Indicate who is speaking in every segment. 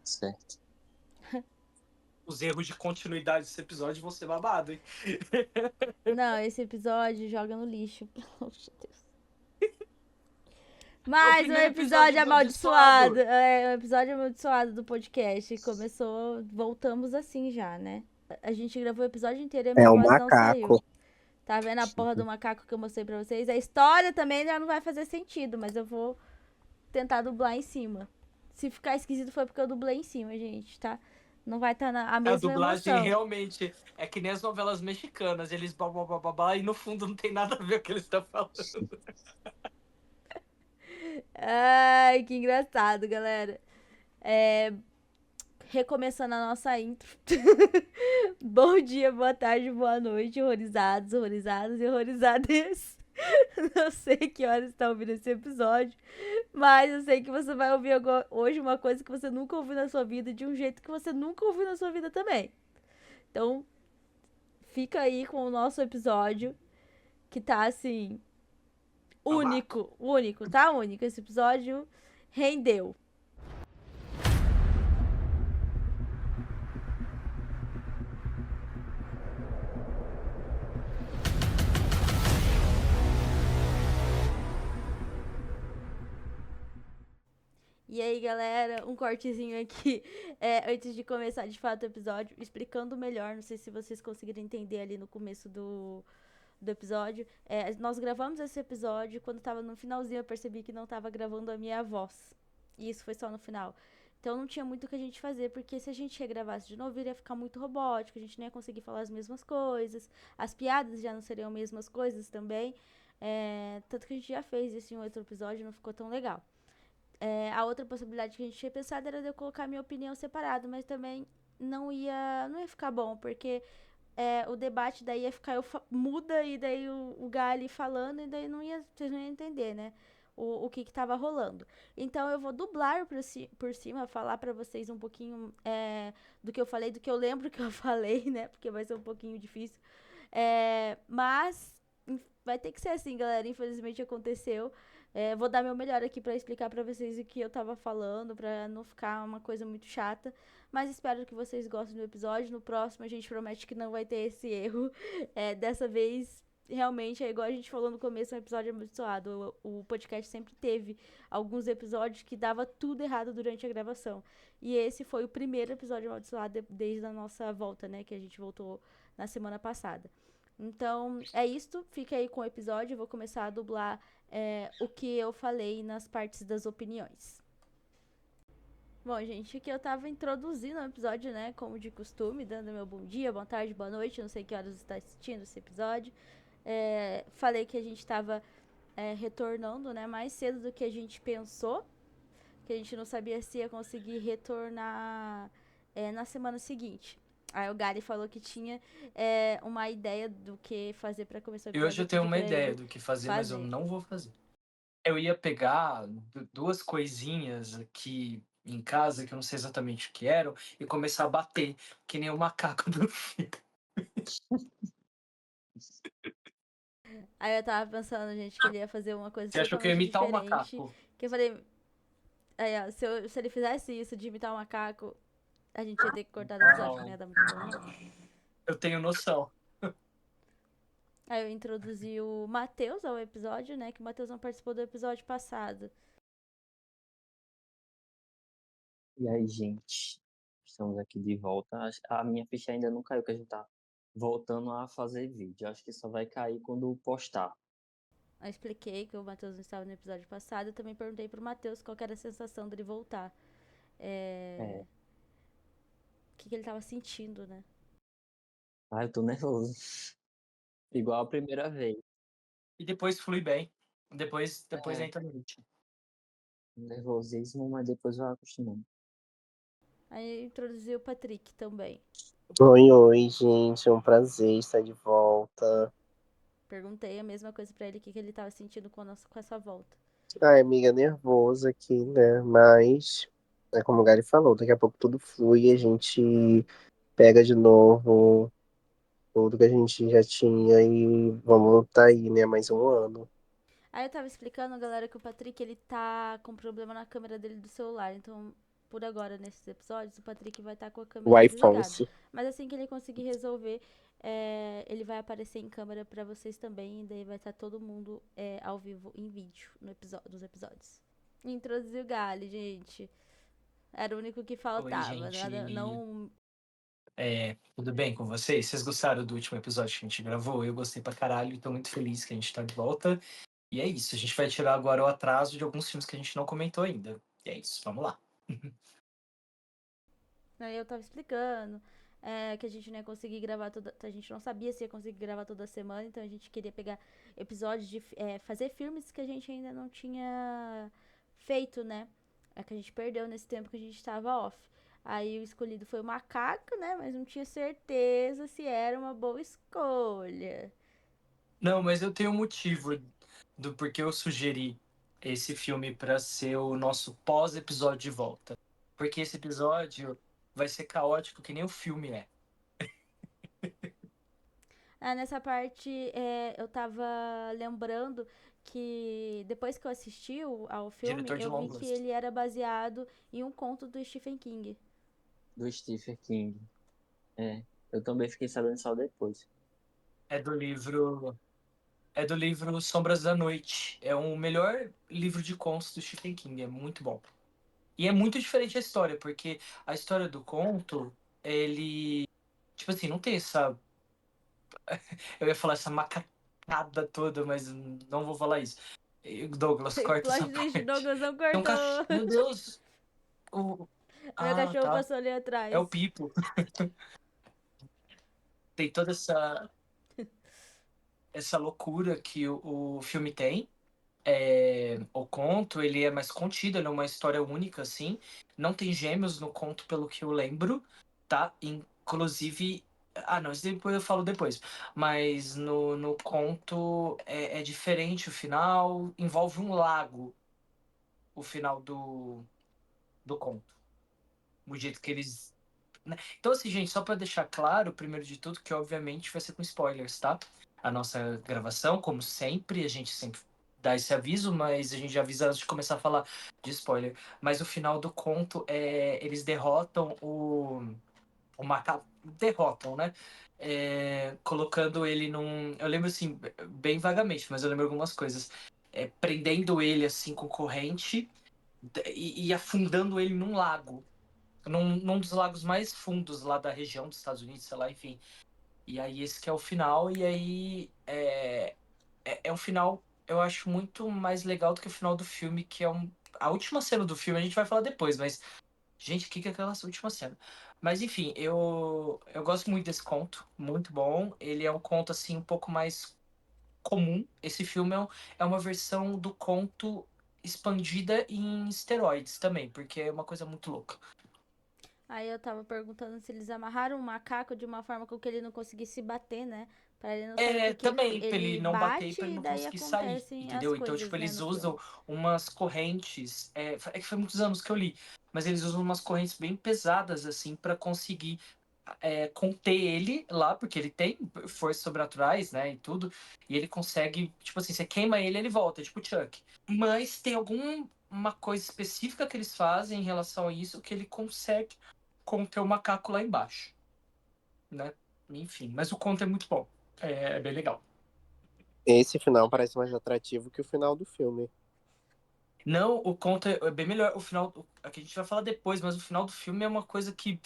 Speaker 1: Certo.
Speaker 2: Os erros de continuidade desse episódio vão ser babado, hein?
Speaker 3: Não, esse episódio joga no lixo, pelo amor de Deus. Mais um
Speaker 2: primeiro
Speaker 3: episódio
Speaker 2: episódio
Speaker 3: amaldiçoado.
Speaker 2: amaldiçoado.
Speaker 3: É, um episódio amaldiçoado do podcast. Começou, voltamos assim já, né? A gente gravou o episódio inteiro e a minha
Speaker 1: É um
Speaker 3: voz não
Speaker 1: macaco.
Speaker 3: saiu. Tá vendo a porra do macaco que eu mostrei pra vocês? A história também já não vai fazer sentido, mas eu vou tentar dublar em cima. Se ficar esquisito foi porque eu dublei em cima, gente, tá? Não vai estar a
Speaker 2: A
Speaker 3: mesma
Speaker 2: dublagem
Speaker 3: emoção.
Speaker 2: realmente é que nem as novelas mexicanas. Eles blá e no fundo não tem nada a ver com o que eles estão falando.
Speaker 3: Ai, que engraçado, galera. Recomeçando a nossa intro. Bom dia, boa tarde, boa noite, horrorizados, horrorizadas e horrorizades. Não sei que horas está ouvindo esse episódio, mas eu sei que você vai ouvir hoje uma coisa que você nunca ouviu na sua vida, de um jeito que você nunca ouviu na sua vida também. Então, fica aí com o nosso episódio, que tá assim, único, tá? Único. Esse episódio rendeu. E aí, galera, um cortezinho aqui antes de começar de fato o episódio, explicando melhor. Não sei se vocês conseguiram entender ali no começo do episódio. Nós gravamos esse episódio, quando tava no finalzinho eu percebi que não tava gravando a minha voz. E isso foi só no final. Então não tinha muito o que a gente fazer, porque se a gente regravasse de novo, iria ficar muito robótico, a gente não ia conseguir falar as mesmas coisas, as piadas já não seriam as mesmas coisas também. Tanto que a gente já fez isso em outro episódio, não ficou tão legal. A outra possibilidade que a gente tinha pensado era de eu colocar minha opinião separada, mas também não ia ficar bom, porque o debate daí ia ficar muda e daí o Gali falando e daí vocês não iam entender, né? O que tava rolando. Então eu vou dublar por cima, falar pra vocês um pouquinho do que eu falei, do que eu lembro que eu falei, né? Porque vai ser um pouquinho difícil. Mas vai ter que ser assim, galera. Infelizmente aconteceu. Vou dar meu melhor aqui pra explicar pra vocês o que eu tava falando, pra não ficar uma coisa muito chata. Mas espero que vocês gostem do episódio. No próximo a gente promete que não vai ter esse erro. Dessa vez, realmente, é igual a gente falou no começo, é um episódio amaldiçoado. O podcast sempre teve alguns episódios que dava tudo errado durante a gravação. E esse foi o primeiro episódio amaldiçoado desde a nossa volta, né? Que a gente voltou na semana passada. Então, é isto. Fica aí com o episódio. Eu vou começar a dublar o que eu falei nas partes das opiniões. Bom, gente, aqui eu tava introduzindo o episódio, né? Como de costume, dando meu bom dia, boa tarde, boa noite. Não sei que horas você está assistindo esse episódio. Falei que a gente tava retornando, né? Mais cedo do que a gente pensou. Que a gente não sabia se ia conseguir retornar na semana seguinte. Aí o Gary falou que tinha uma ideia do que fazer pra começar o
Speaker 2: E
Speaker 3: episódio.
Speaker 2: hoje eu tenho uma ideia do que fazer, mas eu não vou fazer. Eu ia pegar duas coisinhas aqui em casa, que eu não sei exatamente o que eram, e começar a bater, que nem o macaco do filme.
Speaker 3: Aí eu tava pensando, gente, que ele ia fazer uma coisa
Speaker 2: Você achou que eu ia
Speaker 3: totalmente
Speaker 2: imitar um
Speaker 3: diferente.
Speaker 2: macaco?
Speaker 3: Que eu falei, se ele fizesse isso de imitar um macaco, a gente ia ter que cortar o episódio, que não ia dar muito bom, não.
Speaker 2: Eu tenho noção.
Speaker 3: Aí eu introduzi o Matheus ao episódio, né? Que o Matheus não participou do episódio passado.
Speaker 1: E aí, gente? Estamos aqui de volta. A minha ficha ainda não caiu, que a gente tá voltando a fazer vídeo. Acho que só vai cair quando postar.
Speaker 3: Eu expliquei que o Matheus não estava no episódio passado. Eu também perguntei pro Matheus qual que era a sensação dele voltar.
Speaker 1: É.
Speaker 3: O que ele tava sentindo, né?
Speaker 1: Ah, eu tô nervoso. Igual a primeira vez.
Speaker 2: E depois flui bem. Depois
Speaker 1: É.
Speaker 2: entra no ritmo.
Speaker 1: Nervosismo, mas depois vai acostumando.
Speaker 3: Aí eu introduzi o Patrick também.
Speaker 4: Oi, gente, é um prazer estar de volta.
Speaker 3: Perguntei a mesma coisa pra ele, o que ele tava sentindo com essa volta.
Speaker 4: Ai, amiga, nervosa aqui, né? Mas, como o Gary falou, daqui a pouco tudo flui e a gente pega de novo tudo que a gente já tinha e vamos tá aí, né? Mais um ano.
Speaker 3: Aí eu tava explicando, galera, que o Patrick, ele tá com problema na câmera dele do celular. Então, por agora, nesses episódios, o Patrick vai estar com a
Speaker 4: O
Speaker 3: câmera desligada.
Speaker 4: iPhone.
Speaker 3: Mas assim que ele conseguir resolver, ele vai aparecer em câmera pra vocês também. E daí vai estar todo mundo ao vivo em vídeo dos episódios. Introduziu o Gali, gente. Era o único que
Speaker 2: Oi,
Speaker 3: faltava.
Speaker 2: gente.
Speaker 3: Nada, não.
Speaker 2: Tudo bem com vocês? Vocês gostaram do último episódio que a gente gravou? Eu gostei pra caralho, tô muito feliz que a gente tá de volta. E é isso, a gente vai tirar agora o atraso de alguns filmes que a gente não comentou ainda. E é isso, vamos lá.
Speaker 3: Aí eu tava explicando que a gente não ia conseguir gravar a gente não sabia se ia conseguir gravar toda semana, então a gente queria pegar episódios de fazer filmes que a gente ainda não tinha feito, né? Que a gente perdeu nesse tempo que a gente tava off. Aí o escolhido foi o Macaco, né? Mas não tinha certeza se era uma boa escolha.
Speaker 2: Não, mas eu tenho um motivo do porquê eu sugeri esse filme pra ser o nosso pós-episódio de volta. Porque esse episódio vai ser caótico que nem o filme é.
Speaker 3: Nessa parte, eu tava lembrando que depois que eu assisti ao filme,
Speaker 2: Diretor de
Speaker 3: eu vi
Speaker 2: Long
Speaker 3: que
Speaker 2: Lost.
Speaker 3: ele era baseado em um conto do Stephen King.
Speaker 1: Do Stephen King. Eu também fiquei sabendo só depois.
Speaker 2: É do livro Sombras da Noite. É o melhor livro de contos do Stephen King. É muito bom. E é muito diferente a história, porque a história do conto, ele. Tipo assim, não tem essa. Eu ia falar essa macacada toda, mas não vou falar isso. Douglas, corta essa
Speaker 3: Plot twist,
Speaker 2: parte.
Speaker 3: Douglas não
Speaker 2: Tem um
Speaker 3: cortou.
Speaker 2: cachorro. Meu Deus!
Speaker 3: Meu cachorro
Speaker 2: Tá.
Speaker 3: passou ali atrás.
Speaker 2: É o Pipo. Tem toda essa loucura que o filme tem. O conto, ele é mais contido, ele é uma história única, assim. Não tem gêmeos no conto, pelo que eu lembro, tá? Inclusive... Ah, não, isso depois eu falo depois. Mas no conto é diferente o final. Envolve um lago, o final do conto. O jeito que eles... né? Então, assim, gente, só pra deixar claro, primeiro de tudo, que obviamente vai ser com spoilers, tá? A nossa gravação, como sempre, a gente sempre dá esse aviso, mas a gente já avisa antes de começar a falar de spoiler. Mas o final do conto eles derrotam o macaco. Derrotam, né? Colocando ele num. Eu lembro assim, bem vagamente, mas eu lembro algumas coisas. Prendendo ele assim com corrente e afundando ele num lago. Num dos lagos mais fundos lá da região dos Estados Unidos, sei lá, enfim. E aí esse que é o final, e aí é um final, eu acho, muito mais legal do que o final do filme, que é a última cena do filme, a gente vai falar depois, mas, gente, o que é aquela última cena? Mas, enfim, eu gosto muito desse conto, muito bom. Ele é um conto, assim, um pouco mais comum. Esse filme é uma versão do conto expandida em esteroides também, porque é uma coisa muito louca.
Speaker 3: Aí eu tava perguntando se eles amarraram o macaco de uma forma com que ele não conseguisse bater, né? Pra ele não sair, porque
Speaker 2: Também, pra ele
Speaker 3: ele
Speaker 2: não bater e
Speaker 3: bate
Speaker 2: pra ele
Speaker 3: e
Speaker 2: não
Speaker 3: daí
Speaker 2: conseguir sair,
Speaker 3: acontecem as
Speaker 2: entendeu? Então,
Speaker 3: coisas,
Speaker 2: tipo,
Speaker 3: né,
Speaker 2: eles
Speaker 3: no filme.
Speaker 2: usam umas correntes. Que foi muitos anos que eu li, mas eles usam umas correntes bem pesadas, assim, pra conseguir conter ele lá, porque ele tem forças sobrenaturais, né, e tudo. E ele consegue, tipo assim, você queima ele, ele volta, tipo Chuck. Mas tem alguma coisa específica que eles fazem em relação a isso que ele consegue conter o macaco lá embaixo, né? Enfim, mas o conto é muito bom. É bem legal.
Speaker 4: Esse final parece mais atrativo que o final do filme.
Speaker 2: Não, o conto é bem melhor. O final, aqui a gente vai falar depois, mas o final do filme é uma coisa que,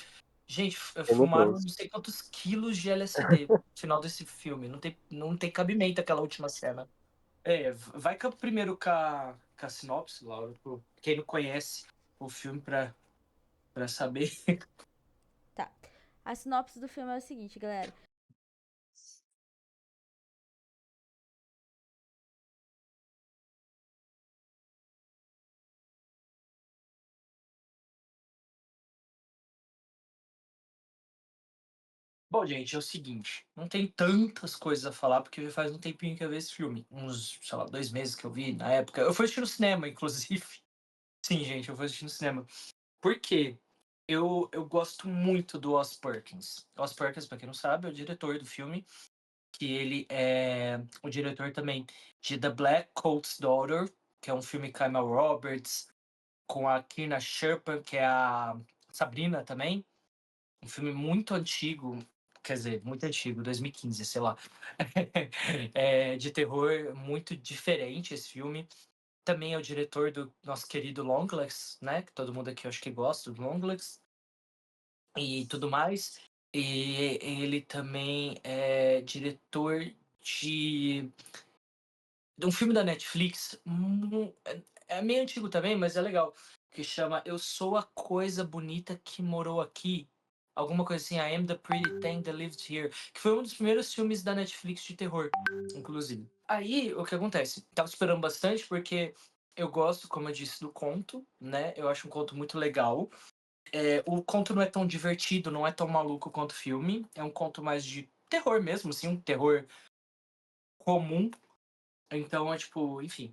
Speaker 2: gente, fumaram
Speaker 4: Tenebroso.
Speaker 2: não sei quantos quilos de LSD no final desse filme. Não tem cabimento aquela última cena. Vai primeiro com a sinopse, Laura, quem não conhece o filme pra saber.
Speaker 3: Tá. A sinopse do filme é o seguinte, galera.
Speaker 2: Bom, gente, é o seguinte, não tem tantas coisas a falar, porque já faz um tempinho que eu vi esse filme. Uns, sei lá, 2 meses que eu vi, na época. Eu fui assistir no cinema, inclusive. Sim, gente, eu fui assistir no cinema. Por quê? Eu gosto muito do Oz Perkins. Oz Perkins, pra quem não sabe, é o diretor do filme, que ele é o diretor também de The Black Coat's Daughter, que é um filme com a Emma Roberts, com a Kina Sherpa, que é a Sabrina também. Um filme muito antigo, quer dizer, muito antigo, 2015, sei lá. De terror, muito diferente esse filme. Também é o diretor do nosso querido Longlegs, né? Que todo mundo aqui eu acho que gosta do Longlegs e tudo mais. E ele também é diretor de um filme da Netflix, é meio antigo também, mas é legal, que chama Eu Sou a Coisa Bonita que Morou Aqui. Alguma coisa assim, I Am the Pretty Thing That Lived Here. Que foi um dos primeiros filmes da Netflix de terror, inclusive. Aí, o que acontece? Tava esperando bastante porque eu gosto, como eu disse, do conto, né? Eu acho um conto muito legal. O conto não é tão divertido, não é tão maluco quanto o filme. É um conto mais de terror mesmo, assim, um terror comum. Então, é tipo, enfim.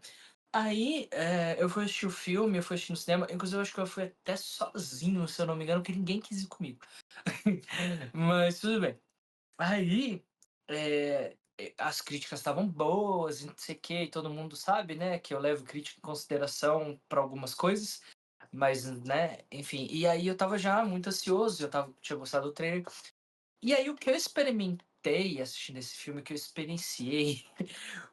Speaker 2: Aí, eu fui assistir o filme, eu fui assistir no cinema. Inclusive, eu acho que eu fui até sozinho, se eu não me engano, porque ninguém quis ir comigo. Mas tudo bem. Aí, as críticas estavam boas, e não sei o que, e todo mundo sabe, né, que eu levo crítica em consideração para algumas coisas. Mas, né, enfim. E aí eu tava já muito ansioso, tinha gostado do trailer. E aí o que eu experimentei assistindo esse filme, que eu experienciei,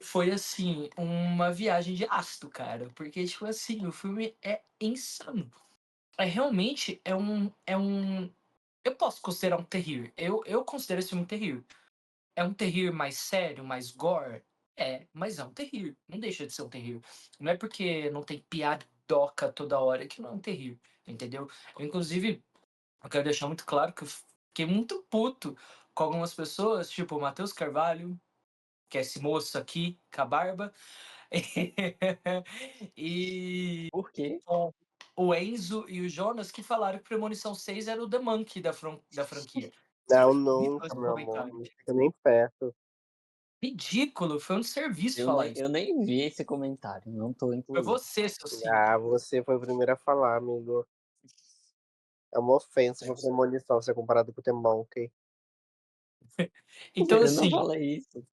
Speaker 2: foi assim, uma viagem de ácido, cara. Porque, tipo assim, o filme é insano. Realmente é um. Eu posso considerar um terrir. Eu considero esse filme um terrir. É um terrir mais sério, mais gore? Mas é um terrir. Não deixa de ser um terrir. Não é porque não tem piadoca toda hora que não é um terrir, entendeu? Inclusive, eu quero deixar muito claro que eu fiquei muito puto com algumas pessoas, tipo o Matheus Carvalho, que é esse moço aqui, com a barba, e
Speaker 1: Por quê?
Speaker 2: o Enzo e o Jonas, que falaram que Premonição 6 era o The Monkey da franquia.
Speaker 4: Não,
Speaker 2: Ridículo
Speaker 4: nunca,
Speaker 2: esse
Speaker 4: meu amor.
Speaker 2: comentário.
Speaker 4: Não fica nem perto.
Speaker 2: Ridículo, foi um serviço
Speaker 1: Eu
Speaker 2: falar
Speaker 1: nem,
Speaker 2: isso.
Speaker 1: eu nem vi esse comentário, não tô
Speaker 2: Foi
Speaker 1: incluído.
Speaker 2: você, seu cínico.
Speaker 4: Ah, você foi o primeiro a falar, amigo. É uma ofensa pra premonição ser comparado com o The Monkey.
Speaker 2: Então,
Speaker 1: Eu não
Speaker 2: assim,
Speaker 1: falei isso.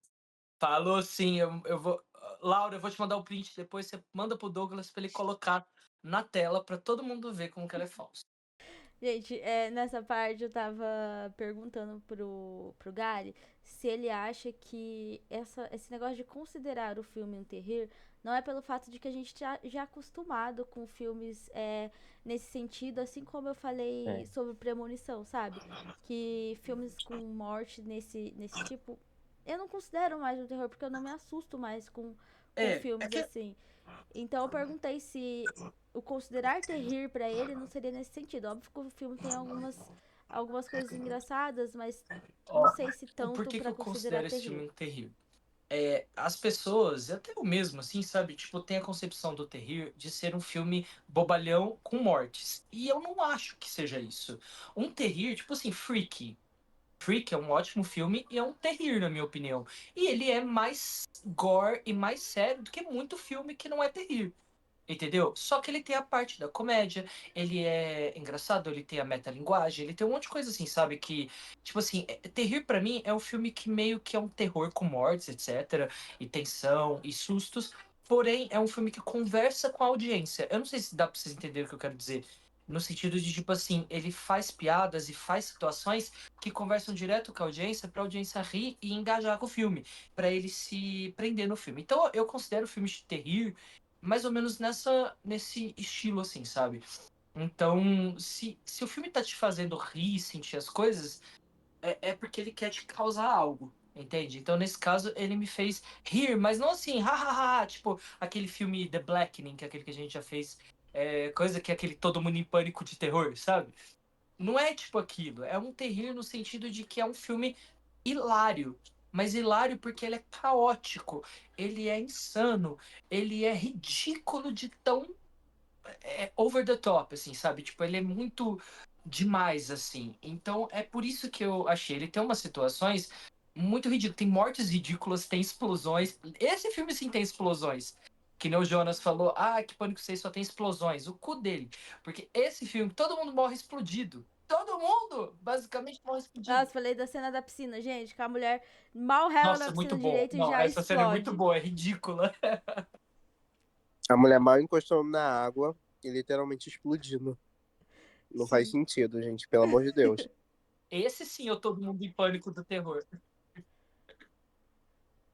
Speaker 2: falou sim, eu vou. Laura, eu vou te mandar o print depois, você manda pro Douglas pra ele colocar na tela pra todo mundo ver como que ela é falsa.
Speaker 3: Gente, nessa parte eu tava perguntando pro Gary se ele acha que esse negócio de considerar o filme um terrir não é pelo fato de que a gente já é acostumado com filmes nesse sentido, assim como eu falei sobre Premonição, sabe? Que filmes com morte nesse tipo, eu não considero mais um terror, porque eu não me assusto mais com filmes
Speaker 2: Que
Speaker 3: assim. Então eu perguntei se o considerar terrir pra ele não seria nesse sentido. Óbvio que o filme tem algumas coisas engraçadas, mas não
Speaker 2: Ó,
Speaker 3: sei se
Speaker 2: por
Speaker 3: tanto
Speaker 2: que
Speaker 3: pra
Speaker 2: eu
Speaker 3: considerar
Speaker 2: considero esse
Speaker 3: terrir.
Speaker 2: filme um terrível? As pessoas, e até eu mesmo, assim, sabe? Tipo, tem a concepção do terrir de ser um filme bobalhão com mortes. E eu não acho que seja isso. Um terrir, tipo assim, Freaky. Freak é um ótimo filme e é um terrir, na minha opinião. E ele é mais gore e mais sério do que muito filme que não é terrir. Entendeu? Só que ele tem a parte da comédia, ele é engraçado, ele tem a metalinguagem, ele tem um monte de coisa assim, sabe? Que, tipo assim, Terrir pra mim é um filme que meio que é um terror com mortes, etc. E tensão e sustos. Porém, é um filme que conversa com a audiência. Eu não sei se dá pra vocês entenderem o que eu quero dizer. No sentido de, tipo assim, ele faz piadas e faz situações que conversam direto com a audiência pra audiência rir e engajar com o filme, pra ele se prender no filme. Então, eu considero filmes de terrir mais ou menos nesse estilo, assim, sabe? Então, se o filme tá te fazendo rir, sentir as coisas, é porque ele quer te causar algo, entende? Então, nesse caso, ele me fez rir, mas não assim, hahaha, tipo aquele filme The Blackening, que é aquele que a gente já fez, coisa que é aquele Todo Mundo em Pânico de terror, sabe? Não é tipo aquilo, é um terrir no sentido de que é um filme hilário, mas hilário porque ele é caótico, ele é insano, ele é ridículo de tão over the top, assim, sabe? Tipo, ele é muito demais, assim. Então, é por isso que eu achei. Ele tem umas situações muito ridículas. Tem mortes ridículas, tem explosões. Esse filme, sim, tem explosões. Que nem o Jonas falou, que Pânico 6 só tem explosões. O cu dele. Porque esse filme, todo mundo morre explodido. Todo mundo, basicamente, morre explodido.
Speaker 3: Nossa, falei da cena da piscina, gente, que a mulher mal rela na
Speaker 2: Nossa, muito
Speaker 3: piscina
Speaker 2: bom.
Speaker 3: direito e
Speaker 2: Não,
Speaker 3: já
Speaker 2: essa cena é muito
Speaker 3: explode.
Speaker 2: boa, é ridícula.
Speaker 4: A mulher mal encostou na água. e literalmente explodindo. Não
Speaker 3: Sim.
Speaker 4: faz sentido, gente, pelo amor de Deus.
Speaker 2: Esse sim, eu todo mundo em pânico do terror.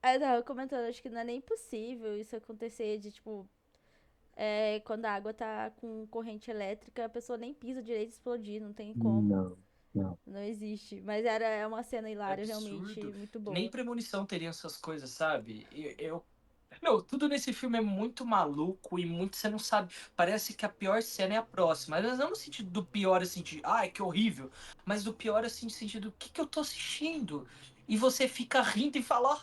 Speaker 3: Eu tava comentando, acho que não é nem possível isso acontecer de, tipo, quando a água tá com corrente elétrica, a pessoa nem pisa direito e explodir, não tem como.
Speaker 1: Não, não.
Speaker 3: Não existe. Mas é uma cena hilária, realmente,
Speaker 2: Absurdo.
Speaker 3: muito
Speaker 2: Nem
Speaker 3: boa.
Speaker 2: premonição teriam essas coisas, sabe? Meu, tudo nesse filme é muito maluco e muito. Você não sabe. Parece que a pior cena é a próxima. Mas não no sentido do pior, assim, de. Ai, que horrível. Mas do pior, assim, no sentido. O que eu tô assistindo? E você fica rindo e fala.
Speaker 1: Uhum.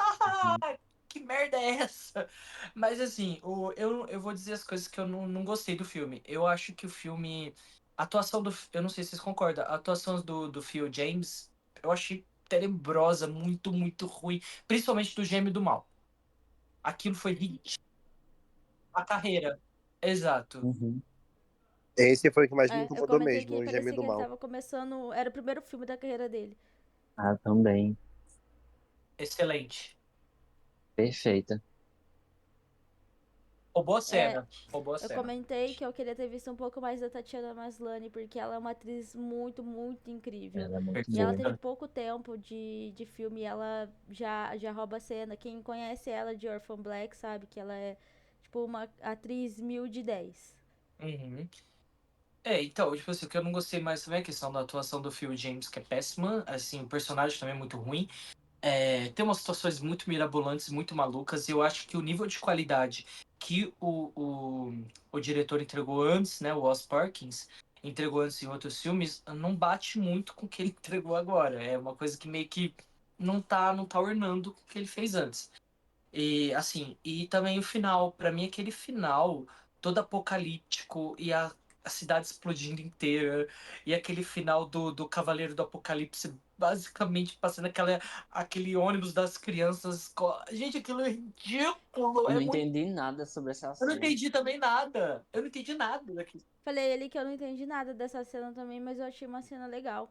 Speaker 2: Ah, que merda é essa? Mas, assim, eu vou dizer as coisas que eu não gostei do filme. Eu acho que o filme. A atuação do. Eu não sei se vocês concordam. A atuação do Phil James, eu achei tenebrosa, muito, muito ruim. Principalmente do Gêmeo do Mal. Aquilo foi ridículo. A carreira. Exato.
Speaker 1: Uhum.
Speaker 4: Esse foi o que mais me
Speaker 3: Eu
Speaker 4: incomodou
Speaker 3: comentei
Speaker 4: mesmo,
Speaker 3: que
Speaker 4: o Gêmeo
Speaker 3: parecia
Speaker 4: do
Speaker 3: que ele
Speaker 4: Mal.
Speaker 3: tava começando. Era o primeiro filme da carreira dele.
Speaker 1: Ah, também.
Speaker 2: Excelente.
Speaker 1: Perfeita.
Speaker 2: Roubou a
Speaker 3: É,
Speaker 2: cena. Roubou a
Speaker 3: eu
Speaker 2: cena.
Speaker 3: comentei que eu queria ter visto um pouco mais da Tatiana Maslany, porque ela é uma atriz muito, muito incrível.
Speaker 1: Ela é muito
Speaker 3: E ela
Speaker 1: boa.
Speaker 3: teve pouco tempo de filme e ela já rouba a cena. Quem conhece ela de Orphan Black sabe que ela é, tipo, uma atriz 1000 de 10.
Speaker 2: Uhum. Então, tipo assim, o que eu não gostei mais também é a questão da atuação do Phil James, que é péssima. Assim, o personagem também é muito ruim. Tem umas situações muito mirabolantes, muito malucas, e eu acho que o nível de qualidade que o diretor entregou antes, né, o Oz Perkins, entregou antes em outros filmes, não bate muito com o que ele entregou agora. É uma coisa que meio que não tá ornando com o que ele fez antes. E assim, e também o final, pra mim aquele final todo apocalíptico e a cidade explodindo inteira e aquele final do Cavaleiro do Apocalipse basicamente passando aquele ônibus das crianças. Gente, aquilo é ridículo,
Speaker 1: Eu
Speaker 2: é
Speaker 1: não
Speaker 2: muito.
Speaker 1: entendi nada sobre essa
Speaker 2: Eu não
Speaker 1: cena.
Speaker 2: entendi também nada. Eu não entendi nada daquilo.
Speaker 3: Falei ele que eu não entendi nada dessa cena também, mas eu achei uma cena legal.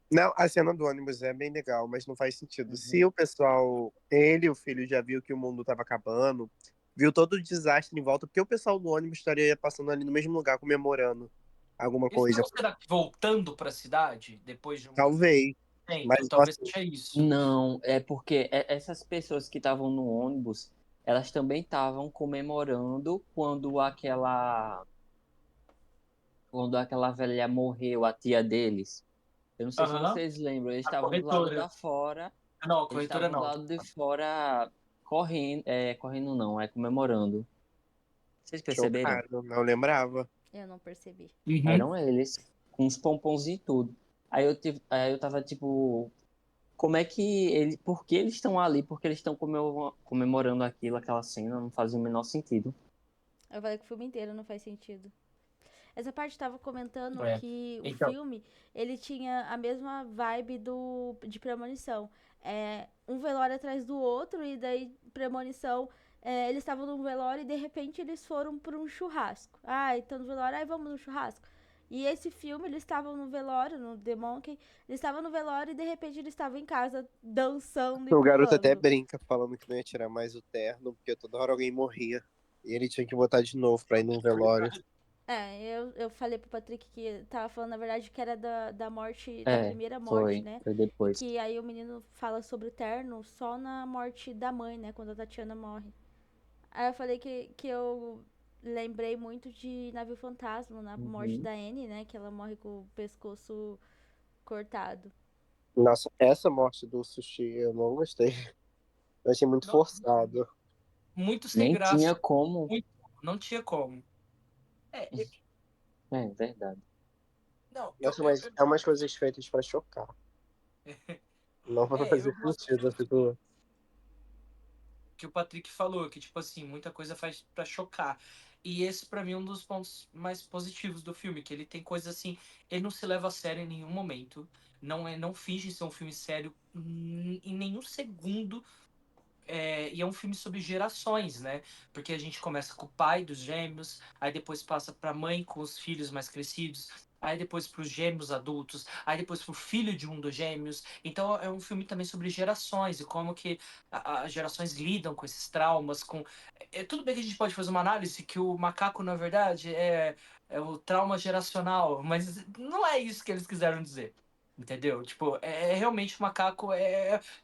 Speaker 4: Não, a cena do ônibus é bem legal, mas não faz sentido. Se
Speaker 1: Uhum.
Speaker 4: o pessoal, ele e o filho já viu que o mundo estava acabando, viu todo o desastre em volta, porque o pessoal do ônibus estaria passando ali no mesmo lugar comemorando alguma
Speaker 2: Eles
Speaker 4: coisa.
Speaker 2: não será que voltando pra cidade depois de um
Speaker 4: Talvez,
Speaker 2: tempo?
Speaker 4: mas
Speaker 2: Talvez seja isso.
Speaker 1: Não, é porque essas pessoas que estavam no ônibus, elas também estavam comemorando quando aquela velha morreu, a tia deles. Eu não sei se
Speaker 2: Aham.
Speaker 1: vocês lembram, eles
Speaker 2: A
Speaker 1: estavam do lado
Speaker 2: corretora.
Speaker 1: da fora,
Speaker 2: Não, a
Speaker 1: eles
Speaker 2: corretora
Speaker 1: estavam do
Speaker 2: não.
Speaker 1: lado de fora correndo, correndo não, comemorando. Vocês perceberam?
Speaker 4: chocado, não lembrava.
Speaker 3: Eu não percebi.
Speaker 2: Uhum.
Speaker 1: Eram eles, com os pompons e tudo. Aí eu tava tipo, como é que eles, por que eles estão ali? Porque eles estão comemorando aquilo, aquela cena, não fazia o menor sentido.
Speaker 3: Eu falei que o filme inteiro não faz sentido. Essa parte tava comentando
Speaker 2: É.
Speaker 3: que o
Speaker 2: Então,
Speaker 3: filme, ele tinha a mesma vibe de Premonição. Um velório atrás do outro, e daí Premonição, eles estavam num velório e de repente eles foram pra um churrasco. Ah, então no velório, aí vamos no churrasco. E esse filme, eles estavam no velório, no The Monkey, eles estavam no velório e de repente eles estavam em casa dançando e
Speaker 4: O garoto até
Speaker 3: pulando.
Speaker 4: brinca falando que não ia tirar mais o terno, porque toda hora alguém morria. E ele tinha que botar de novo pra ir num velório.
Speaker 3: Eu falei pro Patrick que tava falando, na verdade, que era da morte, da
Speaker 1: É,
Speaker 3: primeira morte,
Speaker 1: foi,
Speaker 3: né?
Speaker 1: foi
Speaker 3: E
Speaker 1: depois.
Speaker 3: que aí o menino fala sobre o terno só na morte da mãe, né? Quando a Tatiana morre. Aí eu falei que eu lembrei muito de Navio Fantasma, na morte
Speaker 1: Uhum.
Speaker 3: da Anne, né? Que ela morre com o pescoço cortado.
Speaker 4: Nossa, essa morte do Sushi eu não gostei. Eu achei muito
Speaker 2: não,
Speaker 4: forçado.
Speaker 2: muito sem
Speaker 1: Nem
Speaker 2: graça.
Speaker 1: tinha como.
Speaker 2: Muito, não tinha como. Eu,
Speaker 1: É verdade.
Speaker 2: não,
Speaker 4: Nossa, mas é umas coisas feitas pra chocar. Não pra
Speaker 2: eu
Speaker 4: fazer
Speaker 2: gosto
Speaker 4: sentido. Eu fico...
Speaker 2: que o Patrick falou, que, tipo assim, muita coisa faz pra chocar. E esse, pra mim, é um dos pontos mais positivos do filme, que ele tem coisas assim, ele não se leva a sério em nenhum momento. Não finge ser um filme sério em nenhum segundo. E é um filme sobre gerações, né? Porque a gente começa com o pai dos gêmeos, aí depois passa pra mãe com os filhos mais crescidos, aí depois pros gêmeos adultos, aí depois pro filho de um dos gêmeos. Então é um filme também sobre gerações e como que as gerações lidam com esses traumas, tudo bem que a gente pode fazer uma análise que o macaco, na verdade, é o trauma geracional, mas não é isso que eles quiseram dizer. Entendeu? Tipo, realmente o macaco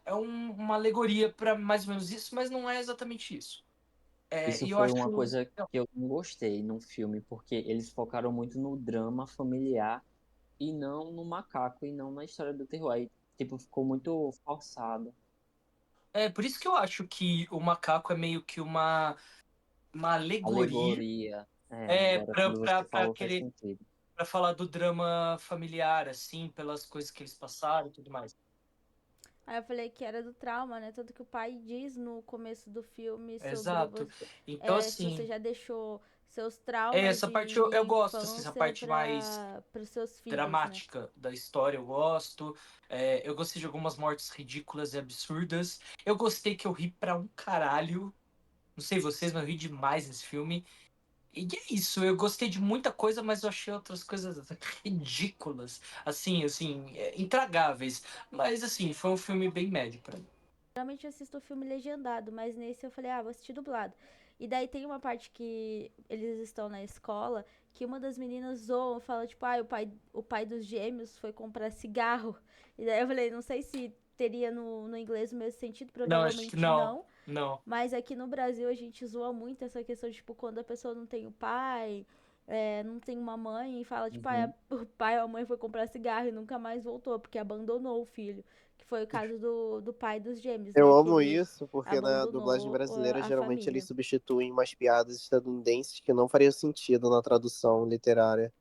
Speaker 2: uma alegoria para mais ou menos isso, mas não é exatamente isso.
Speaker 1: Isso
Speaker 2: E eu
Speaker 1: foi
Speaker 2: acho.
Speaker 1: uma coisa que eu não gostei no filme, porque eles focaram muito no drama familiar e não no macaco e não na história do terror. Aí, tipo, ficou muito forçado.
Speaker 2: Por isso que eu acho que o macaco é meio que uma alegoria
Speaker 1: Alegoria. Agora quando você
Speaker 2: para
Speaker 1: falou faz
Speaker 2: querer
Speaker 1: sentido.
Speaker 2: para falar do drama familiar, assim, pelas coisas que eles passaram e tudo mais.
Speaker 3: Aí eu falei que era do trauma, né? Tanto que o pai diz no começo do filme sobre
Speaker 2: Exato. Então,
Speaker 3: se você
Speaker 2: assim,
Speaker 3: já deixou seus traumas
Speaker 2: essa
Speaker 3: de
Speaker 2: parte eu gosto, assim, essa
Speaker 3: infância
Speaker 2: parte mais
Speaker 3: para os seus filhos, né?
Speaker 2: dramática da história, eu gosto. Eu gostei de algumas mortes ridículas e absurdas. Eu gostei que eu ri pra um caralho. Não sei vocês, mas eu ri demais nesse filme. E é isso, eu gostei de muita coisa, mas eu achei outras coisas ridículas, assim, intragáveis. Mas, assim, foi um filme bem médio pra mim.
Speaker 3: Geralmente eu assisto o filme legendado, mas nesse eu falei, vou assistir dublado. E daí tem uma parte que eles estão na escola, que uma das meninas zoa, fala, tipo, o pai dos gêmeos foi comprar cigarro. E daí eu falei, não sei se teria no inglês o mesmo sentido,
Speaker 2: Não, acho que
Speaker 3: provavelmente
Speaker 2: não.
Speaker 3: não.
Speaker 2: Não.
Speaker 3: Mas aqui no Brasil a gente zoa muito essa questão, tipo, quando a pessoa não tem o pai, não tem uma mãe, e fala, tipo,
Speaker 1: Uhum.
Speaker 3: o pai ou a mãe foi comprar cigarro e nunca mais voltou, porque abandonou o filho. Que foi o caso do pai dos gêmeos,
Speaker 4: Eu
Speaker 3: né? Que
Speaker 4: amo
Speaker 3: ele
Speaker 4: isso, porque na dublagem
Speaker 3: abandonou
Speaker 4: brasileira,
Speaker 3: a
Speaker 4: geralmente
Speaker 3: família.
Speaker 4: eles substituem umas piadas estadunidenses que não fariam sentido na tradução literária.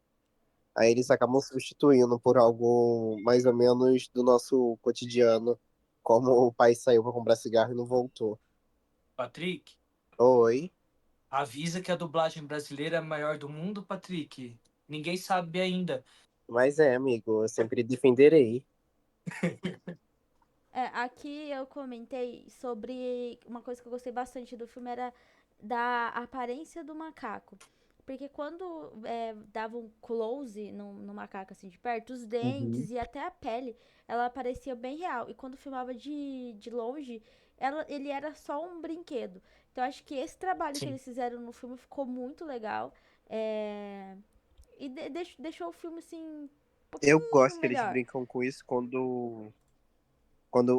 Speaker 4: Aí eles acabam substituindo por algo mais ou menos do nosso cotidiano, como o pai saiu pra comprar cigarro e não voltou.
Speaker 2: Patrick,
Speaker 4: Oi?
Speaker 2: avisa que a dublagem brasileira é a maior do mundo, Patrick. Ninguém sabe ainda.
Speaker 4: Mas amigo, eu sempre defenderei.
Speaker 3: Aqui eu comentei sobre uma coisa que eu gostei bastante do filme era da aparência do macaco. Porque quando dava um close no macaco assim de perto, os
Speaker 1: Uhum.
Speaker 3: dentes e até a pele, ela parecia bem real. E quando filmava de longe, ele era só um brinquedo. Então acho que esse trabalho que
Speaker 2: Sim.
Speaker 3: eles fizeram no filme ficou muito legal. E deixou o filme assim um
Speaker 4: Eu
Speaker 3: pouquinho
Speaker 4: gosto que eles
Speaker 3: melhor.
Speaker 4: brincam com isso quando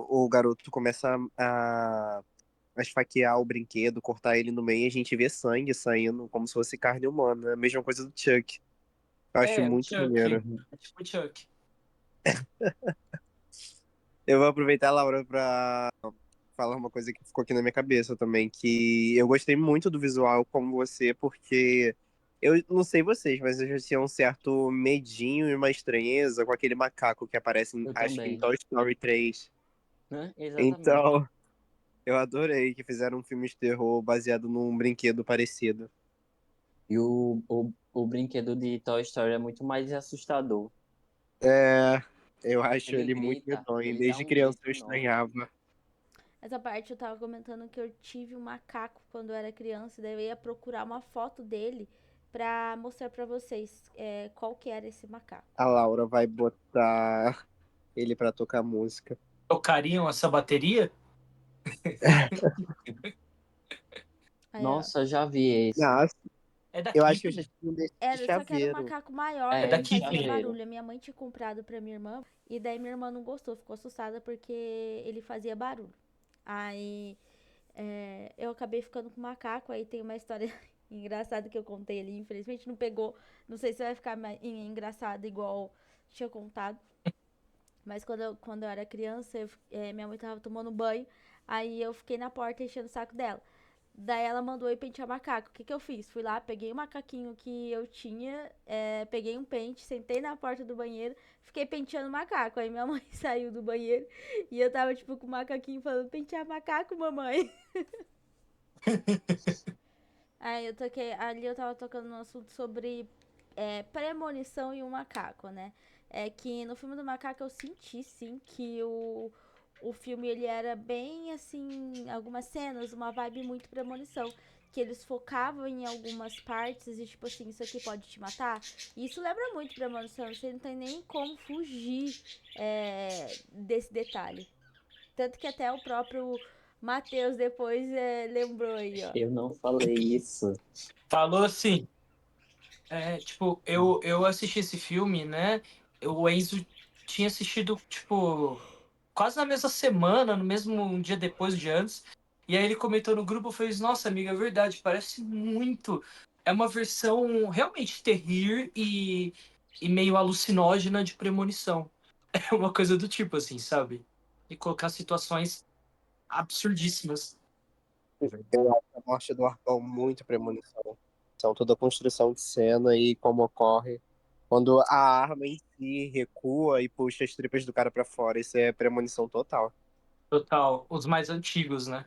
Speaker 4: o garoto começa a esfaquear o brinquedo, cortar ele no meio, a gente vê sangue saindo como se fosse carne humana. É a mesma coisa do Chuck. Eu acho
Speaker 2: O
Speaker 4: muito
Speaker 2: Chuck.
Speaker 4: maneiro.
Speaker 1: Uhum.
Speaker 2: É tipo o Chuck.
Speaker 4: Eu vou aproveitar, Laura, pra falar uma coisa que ficou aqui na minha cabeça também, que eu gostei muito do visual como você, porque eu não sei vocês, mas eu já tinha um certo medinho e uma estranheza com aquele macaco que aparece,
Speaker 1: Eu
Speaker 4: acho que em
Speaker 1: também.
Speaker 4: Toy Story 3.
Speaker 1: Né? Exatamente.
Speaker 4: Então, eu adorei que fizeram um filme de terror baseado num brinquedo parecido.
Speaker 1: E o brinquedo de Toy Story é muito mais assustador.
Speaker 4: É, eu acho
Speaker 1: Ele
Speaker 4: ele muito
Speaker 1: grita,
Speaker 4: medonho.
Speaker 1: ele dá
Speaker 4: Desde
Speaker 1: um
Speaker 4: criança
Speaker 1: grito
Speaker 4: eu
Speaker 1: enorme.
Speaker 4: estranhava.
Speaker 3: Essa parte eu tava comentando que eu tive um macaco quando eu era criança, daí eu ia procurar uma foto dele pra mostrar pra vocês qual que era esse macaco.
Speaker 4: A Laura vai botar ele pra tocar música.
Speaker 2: Tocariam essa bateria?
Speaker 3: Aí, ó.
Speaker 1: Nossa, já vi esse.
Speaker 4: Nossa,
Speaker 2: É
Speaker 4: eu
Speaker 2: daqui,
Speaker 4: acho que eu já tive um desse de
Speaker 3: Só que era um
Speaker 4: chaveiro.
Speaker 3: macaco maior
Speaker 1: É,
Speaker 3: e ele
Speaker 1: de
Speaker 2: daqui,
Speaker 3: fazia
Speaker 2: Pinheiro.
Speaker 1: chaveiro.
Speaker 3: barulho. A minha mãe tinha comprado pra minha irmã e daí minha irmã não gostou, ficou assustada porque ele fazia barulho. Aí eu acabei ficando com o macaco, aí tem uma história engraçada que eu contei ali, infelizmente não pegou. Não sei se vai ficar engraçado igual tinha contado. Mas quando eu era criança, minha mãe tava tomando banho, aí eu fiquei na porta enchendo o saco dela. Daí ela mandou eu pentear macaco. O que que eu fiz? Fui lá, peguei o macaquinho que eu tinha, peguei um pente, sentei na porta do banheiro, fiquei penteando o macaco. Aí minha mãe saiu do banheiro e eu tava, tipo, com o macaquinho falando, pentear macaco, mamãe. Aí ali eu tava tocando no assunto sobre premonição e o macaco, né? É que no filme do macaco eu senti, sim, que o filme ele era bem assim, algumas cenas, uma vibe muito premonição. Que eles focavam em algumas partes e tipo assim, isso aqui pode te matar. E isso lembra muito premonição, você não tem nem como fugir desse detalhe. Tanto que até o próprio Matheus depois lembrou aí, ó.
Speaker 1: Eu não falei isso.
Speaker 2: Falou assim. Tipo, eu assisti esse filme, né? O Enzo tinha assistido, tipo, quase na mesma semana, no mesmo um dia depois, um dia antes. E aí ele comentou no grupo, eu falei, nossa, amiga, é verdade, parece muito. É uma versão realmente terrir e meio alucinógena de Premonição. É uma coisa do tipo, assim, sabe? E colocar situações absurdíssimas.
Speaker 4: Eu acho a morte do Arpão muito premonição. São toda a construção de cena e como ocorre. Quando a arma em si recua e puxa as tripas do cara pra fora, isso é premonição total.
Speaker 2: Total. Os mais antigos, né?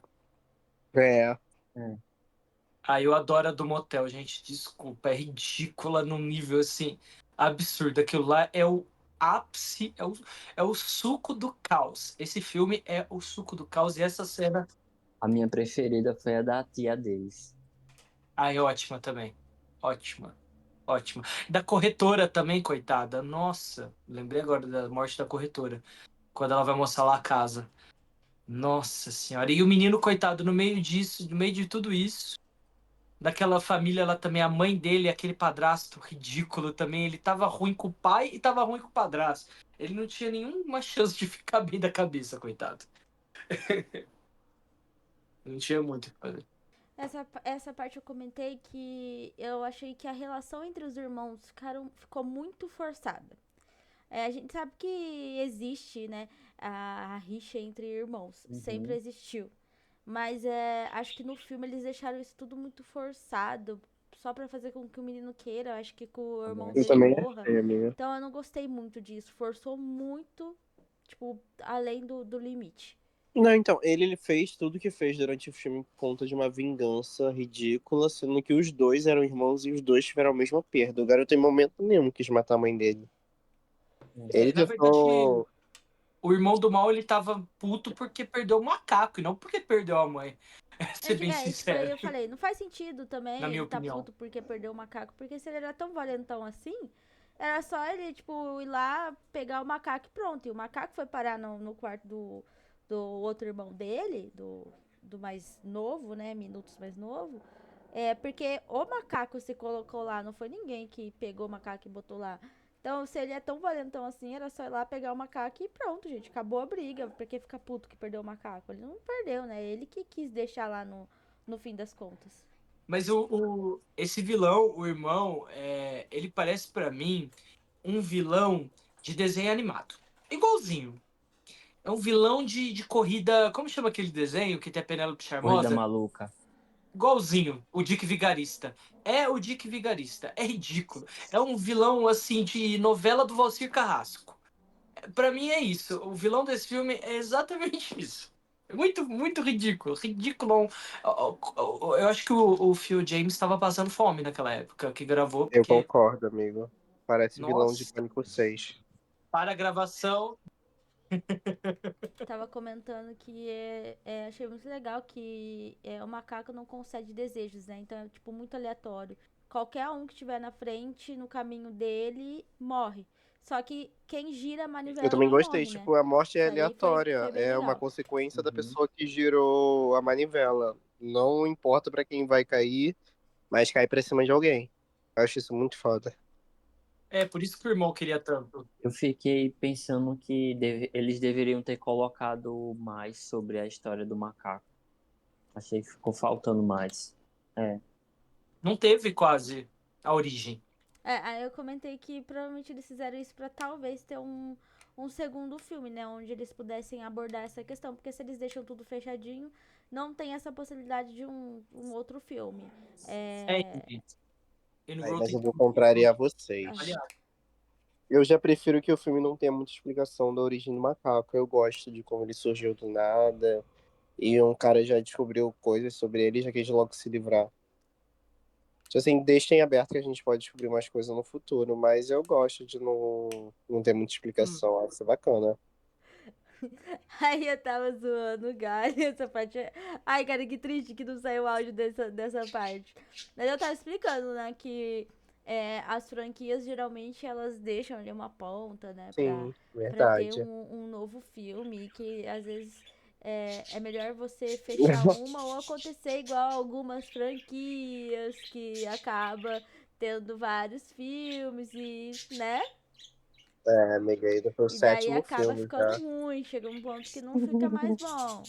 Speaker 4: É,
Speaker 1: É.
Speaker 2: Eu adoro a do motel, gente. Desculpa, é ridícula num nível assim absurdo. Aquilo lá é o ápice, é o suco do caos. Esse filme é o suco do caos e essa cena.
Speaker 1: A minha preferida foi a da tia deles.
Speaker 2: É ótima também. Ótima. Ótima. Da corretora também, coitada. Nossa, lembrei agora da morte da corretora. Quando ela vai mostrar lá a casa. Nossa senhora. E o menino, coitado, no meio disso, no meio de tudo isso. Daquela família lá também, a mãe dele, aquele padrasto ridículo também, ele tava ruim com o pai e tava ruim com o padrasto. Ele não tinha nenhuma chance de ficar bem da cabeça, coitado. Não tinha muito o que fazer.
Speaker 3: Essa parte eu comentei que eu achei que a relação entre os irmãos ficou muito forçada. A gente sabe que existe, né, a rixa entre irmãos. Sempre
Speaker 1: Uhum.
Speaker 3: existiu. Mas acho que no filme eles deixaram isso tudo muito forçado. Só pra fazer com que o menino queira. Acho que o irmão
Speaker 1: Também
Speaker 4: eu
Speaker 3: dele
Speaker 1: achei.
Speaker 4: também
Speaker 3: morra.
Speaker 4: achei, amiga.
Speaker 3: Então eu não gostei muito disso. Forçou muito, tipo, além do limite.
Speaker 4: Não, então, ele fez tudo que fez durante o filme por conta de uma vingança ridícula, sendo que os dois eram irmãos e os dois tiveram a mesma perda. O garoto em momento nenhum quis matar a mãe dele. Ele
Speaker 2: Na verdade,
Speaker 4: tentou.
Speaker 2: o irmão do mal, ele tava puto porque perdeu o macaco, e não porque perdeu a mãe. Pra ser bem
Speaker 3: Isso foi aí
Speaker 2: sincero,
Speaker 3: eu falei. Não faz sentido
Speaker 2: na
Speaker 3: também
Speaker 2: minha
Speaker 3: ele tá
Speaker 2: opinião.
Speaker 3: puto porque perdeu o macaco. Porque se ele era tão valentão assim, era só ele, tipo, ir lá pegar o macaco e pronto. E o macaco foi parar no quarto do outro irmão dele, do mais novo, né? Minutos mais novo. Porque o macaco se colocou lá, não foi ninguém que pegou o macaco e botou lá. Então, se ele é tão valentão assim, era só ir lá pegar o macaco e pronto, gente. Acabou a briga. Porque fica puto que perdeu o macaco. Ele não perdeu, né? Ele que quis deixar lá no fim das contas.
Speaker 2: Mas esse vilão, o irmão, ele parece pra mim um vilão de desenho animado. Igualzinho. É um vilão de corrida. Como chama aquele desenho que tem a Penélope
Speaker 1: Corrida
Speaker 2: Charmosa?
Speaker 1: maluca.
Speaker 2: Igualzinho, o Dick Vigarista. É o Dick Vigarista. É ridículo. É um vilão, assim, de novela do Valcir Carrasco. Pra mim é isso. O vilão desse filme é exatamente isso. É muito, muito ridículo. Ridículo. Eu acho que o Phil James estava passando fome naquela época que gravou,
Speaker 4: Eu
Speaker 2: porque,
Speaker 4: concordo, amigo. Parece vilão de
Speaker 2: nossa,
Speaker 4: Pânico 6.
Speaker 2: para a gravação.
Speaker 3: Tava comentando que achei muito legal que o macaco não concede desejos, né? Então é tipo muito aleatório. Qualquer um que estiver na frente, no caminho dele, morre. Só que quem gira a
Speaker 4: Eu
Speaker 3: manivela
Speaker 4: também
Speaker 3: não
Speaker 4: gostei.
Speaker 3: morre, né?
Speaker 4: Tipo, a morte é
Speaker 3: Isso aí
Speaker 4: aleatória.
Speaker 3: foi bem
Speaker 4: É uma
Speaker 3: legal.
Speaker 4: consequência da
Speaker 1: Uhum.
Speaker 4: pessoa que girou a manivela. Não importa pra quem vai cair, mas cai pra cima de alguém. Eu acho isso muito foda.
Speaker 2: É, por isso que o irmão queria tanto.
Speaker 1: Eu fiquei pensando que eles deveriam ter colocado mais sobre a história do macaco. Achei que ficou faltando mais. É.
Speaker 2: Não teve quase a origem.
Speaker 3: Aí eu comentei que provavelmente eles fizeram isso pra talvez ter um segundo filme, né? Onde eles pudessem abordar essa questão. Porque se eles deixam tudo fechadinho, não tem essa possibilidade de um outro filme.
Speaker 2: Entendi. E no
Speaker 4: Aí, mas
Speaker 2: Rotten
Speaker 4: eu vou
Speaker 2: Tomatoes,
Speaker 4: contrariar vocês.
Speaker 2: aliás,
Speaker 4: Eu já prefiro que o filme não tenha muita explicação da origem do macaco. Eu gosto de como ele surgiu do nada. E um cara já descobriu coisas sobre ele e já quis logo se livrar. Tipo assim, deixem aberto que a gente pode descobrir mais coisas no futuro, mas eu gosto de não ter muita explicação. Acho isso bacana.
Speaker 3: Aí eu tava zoando o galho, essa parte. Ai, cara, que triste que não saiu o áudio dessa parte. Mas eu tava explicando, né, que as franquias geralmente elas deixam ali uma ponta, né,
Speaker 4: Sim,
Speaker 3: pra ter
Speaker 4: verdade.
Speaker 3: um novo filme, que às vezes é melhor você fechar uma ou acontecer igual algumas franquias que acaba tendo vários filmes e, né?
Speaker 4: É, amiga, aí foi o
Speaker 3: E daí
Speaker 4: sétimo
Speaker 3: acaba
Speaker 4: filme
Speaker 3: ficando
Speaker 4: já.
Speaker 3: ruim, chega um ponto que não fica mais bom.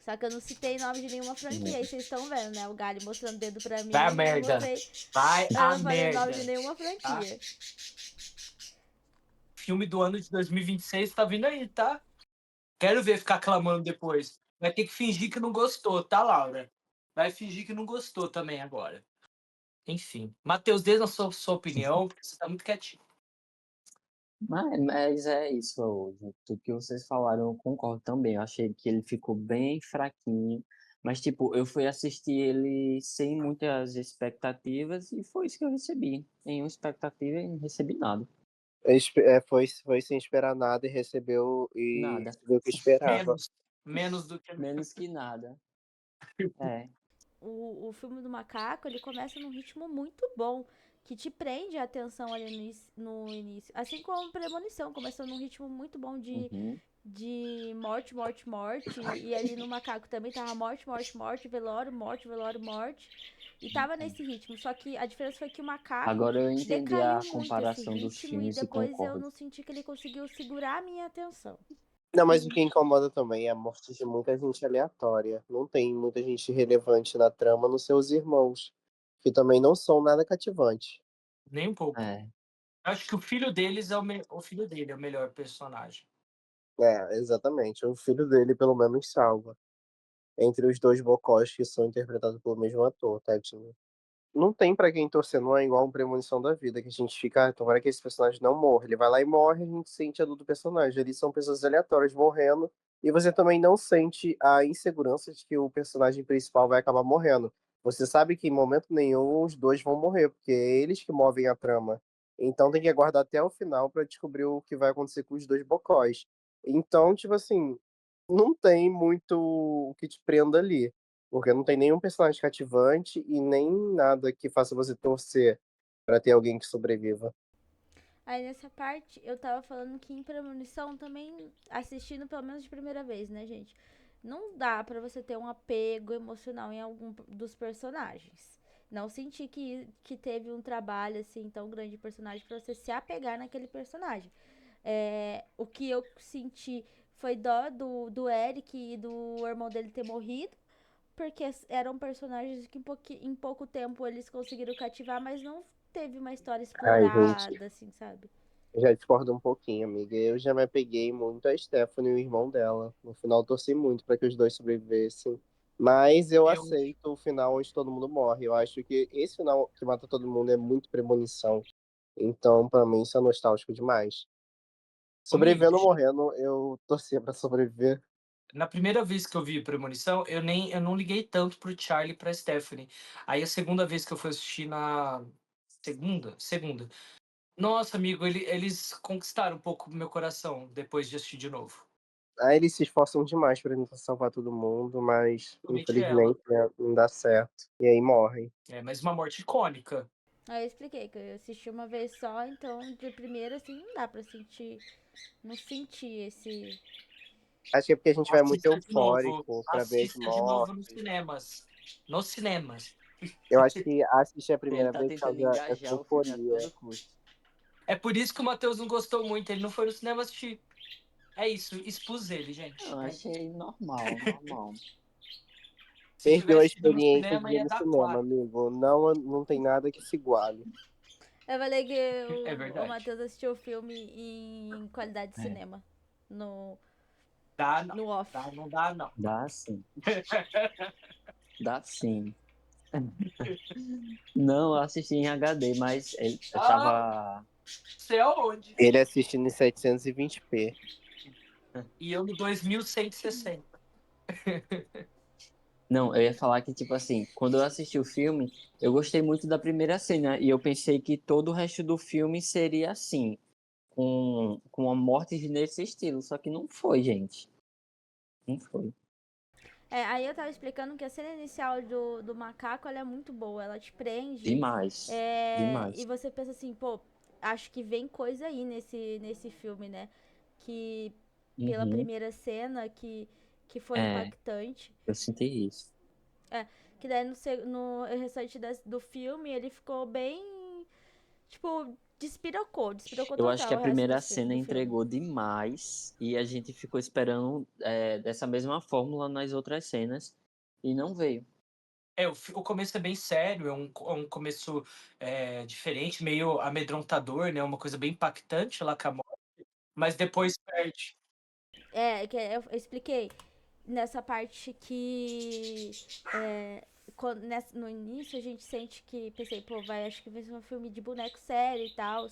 Speaker 3: Só que eu não citei nome de nenhuma franquia, aí vocês estão vendo, né? O Galho mostrando o dedo pra mim,
Speaker 2: Vai a
Speaker 3: eu não
Speaker 2: merda.
Speaker 3: mostrei,
Speaker 2: Vai
Speaker 3: eu
Speaker 2: a
Speaker 3: não falei o nome
Speaker 2: merda.
Speaker 3: de nenhuma franquia.
Speaker 2: Filme do ano de 2026 tá vindo aí, tá? Quero ver ficar clamando depois. Vai ter que fingir que não gostou, tá, Laura? Vai fingir que não gostou também agora. Enfim. Matheus, dê a sua opinião, porque você tá muito quietinho.
Speaker 1: Mas é isso hoje. Tudo que vocês falaram, eu concordo também. Eu achei que ele ficou bem fraquinho. Mas, tipo, eu fui assistir ele sem muitas expectativas e foi isso que eu recebi. Nenhuma expectativa e não recebi nada.
Speaker 4: Foi sem esperar nada e recebeu
Speaker 1: Nada.
Speaker 4: o que esperava.
Speaker 2: Menos do que...
Speaker 1: Menos que nada. É.
Speaker 3: O filme do macaco, ele começa num ritmo muito bom, que te prende a atenção ali no início. Assim como Premonição, começou num ritmo muito bom
Speaker 1: Uhum.
Speaker 3: de morte, morte, morte. E ali no macaco também tava morte, morte, morte, velório, morte, velório, morte. E tava nesse ritmo. Só que a diferença foi que o macaco
Speaker 1: Agora eu entendi
Speaker 3: decaiu
Speaker 1: a
Speaker 3: muito esse
Speaker 1: comparação dos
Speaker 3: ritmo e
Speaker 1: filmes e
Speaker 3: depois eu
Speaker 1: concordo.
Speaker 3: não senti que ele conseguiu segurar a minha atenção.
Speaker 4: Não, mas o que incomoda também é a morte de muita gente aleatória. Não tem muita gente relevante na trama nos seus irmãos, que também não são nada cativantes.
Speaker 2: Nem um pouco.
Speaker 1: É.
Speaker 2: Eu acho que o filho deles é o filho dele é o melhor personagem.
Speaker 4: É, exatamente. O filho dele, pelo menos, salva. Entre os dois bocós que são interpretados pelo mesmo ator, tadinho. Não tem pra quem torcer, não é igual um Premonição da Vida, que a gente fica, tomara que esse personagem não morra. Ele vai lá e morre, a gente sente a dor do personagem. Eles são pessoas aleatórias morrendo, e você também não sente a insegurança de que o personagem principal vai acabar morrendo. Você sabe que em momento nenhum os dois vão morrer, porque é eles que movem a trama. Então tem que aguardar até o final pra descobrir o que vai acontecer com os dois bocós. Então, tipo assim, não tem muito o que te prenda ali. Porque não tem nenhum personagem cativante e nem nada que faça você torcer pra ter alguém que sobreviva.
Speaker 3: Aí nessa parte eu tava falando que em Premonição também, assistindo pelo menos de primeira vez, né, gente? Não dá pra você ter um apego emocional em algum dos personagens. Não senti que teve um trabalho assim tão grande de personagem pra você se apegar naquele personagem. O que eu senti foi dó do Eric e do irmão dele ter morrido, porque eram personagens que em pouco tempo eles conseguiram cativar, mas não teve uma história
Speaker 4: Ai, gente,
Speaker 3: explorada, assim, sabe?
Speaker 4: eu já discordo um pouquinho, amiga. Eu já me apeguei muito a Stephanie e o irmão dela. No final, eu torci muito pra que os dois sobrevivessem. Mas eu
Speaker 2: Eu,
Speaker 4: aceito o final onde todo mundo morre. Eu acho que esse final que mata todo mundo é muito premonição. Então, pra mim, isso é nostálgico demais.
Speaker 2: amigo,
Speaker 4: Sobrevivendo ou morrendo, eu torcia pra sobreviver.
Speaker 2: na primeira vez que eu vi Premonição, eu não liguei tanto pro Charlie e pra Stephanie. Aí a segunda vez que eu fui assistir na segunda. Nossa, amigo, eles conquistaram um pouco o meu coração depois de assistir de novo.
Speaker 4: Aí eles se esforçam demais pra tentar salvar todo mundo, mas
Speaker 2: Principalmente ela.
Speaker 4: infelizmente né, não dá certo. E aí morrem.
Speaker 2: É, mas uma morte icônica.
Speaker 3: Aí eu expliquei que eu assisti uma vez só, então de primeira assim não dá pra sentir, não senti esse.
Speaker 4: Acho que é porque a gente vai muito
Speaker 2: Assista de novo.
Speaker 4: eufórico pra ver as
Speaker 2: Assista de novo nos
Speaker 4: mortes.
Speaker 2: cinemas. Nos cinemas.
Speaker 4: Eu acho que assistir a
Speaker 1: Ele
Speaker 4: primeira
Speaker 1: tá
Speaker 4: vez
Speaker 1: tentando
Speaker 4: causa essa
Speaker 1: engajar o filme a
Speaker 4: euforia.
Speaker 1: todo custo.
Speaker 2: É por isso que o Matheus não gostou muito. Ele não foi no cinema assistir. É isso, expus ele, gente.
Speaker 1: Não,
Speaker 2: É.
Speaker 1: achei normal, normal.
Speaker 2: Se
Speaker 4: Perdeu a
Speaker 2: tivesse ido no
Speaker 4: experiência de
Speaker 2: cinema,
Speaker 4: ir
Speaker 2: ia
Speaker 4: no
Speaker 2: dar
Speaker 4: cinema,
Speaker 2: 4.
Speaker 4: amigo. Não, não tem nada que se iguale.
Speaker 3: Eu falei que
Speaker 2: É
Speaker 3: o
Speaker 2: verdade.
Speaker 3: Matheus assistiu o filme em qualidade de
Speaker 1: É.
Speaker 3: cinema. No,
Speaker 2: Dá, não.
Speaker 3: no off.
Speaker 2: Não dá, não.
Speaker 1: Dá sim. Dá sim. Não, eu assisti em HD, mas eu
Speaker 2: Ah,
Speaker 1: tava.
Speaker 2: sei aonde.
Speaker 4: Ele assistindo em 720p.
Speaker 2: E eu no 2160.
Speaker 1: Não, eu ia falar que, tipo assim, quando eu assisti o filme, eu gostei muito da primeira cena e eu pensei que todo o resto do filme seria assim, com uma morte nesse estilo, só que não foi, gente. Não foi.
Speaker 3: Aí eu tava explicando que a cena inicial do macaco ela é muito boa, ela te prende.
Speaker 1: Demais.
Speaker 3: E
Speaker 1: Demais.
Speaker 3: você pensa assim, pô, acho que vem coisa aí nesse filme, né? Que pela
Speaker 1: Uhum.
Speaker 3: primeira cena que foi
Speaker 1: É,
Speaker 3: impactante.
Speaker 1: eu senti isso.
Speaker 3: Que daí no restante do filme ele ficou bem, tipo, despirocou
Speaker 1: Eu acho que
Speaker 3: total
Speaker 1: a
Speaker 3: o resto
Speaker 1: primeira
Speaker 3: do
Speaker 1: cena
Speaker 3: filme.
Speaker 1: entregou demais e a gente ficou esperando dessa mesma fórmula nas outras cenas e não veio.
Speaker 2: O começo é bem sério, é um começo diferente, meio amedrontador, né? Uma coisa bem impactante lá com a morte, mas depois perde.
Speaker 3: Que eu expliquei nessa parte que no início a gente sente que, pensei, pô, acho que vai ser um filme de boneco sério e tal.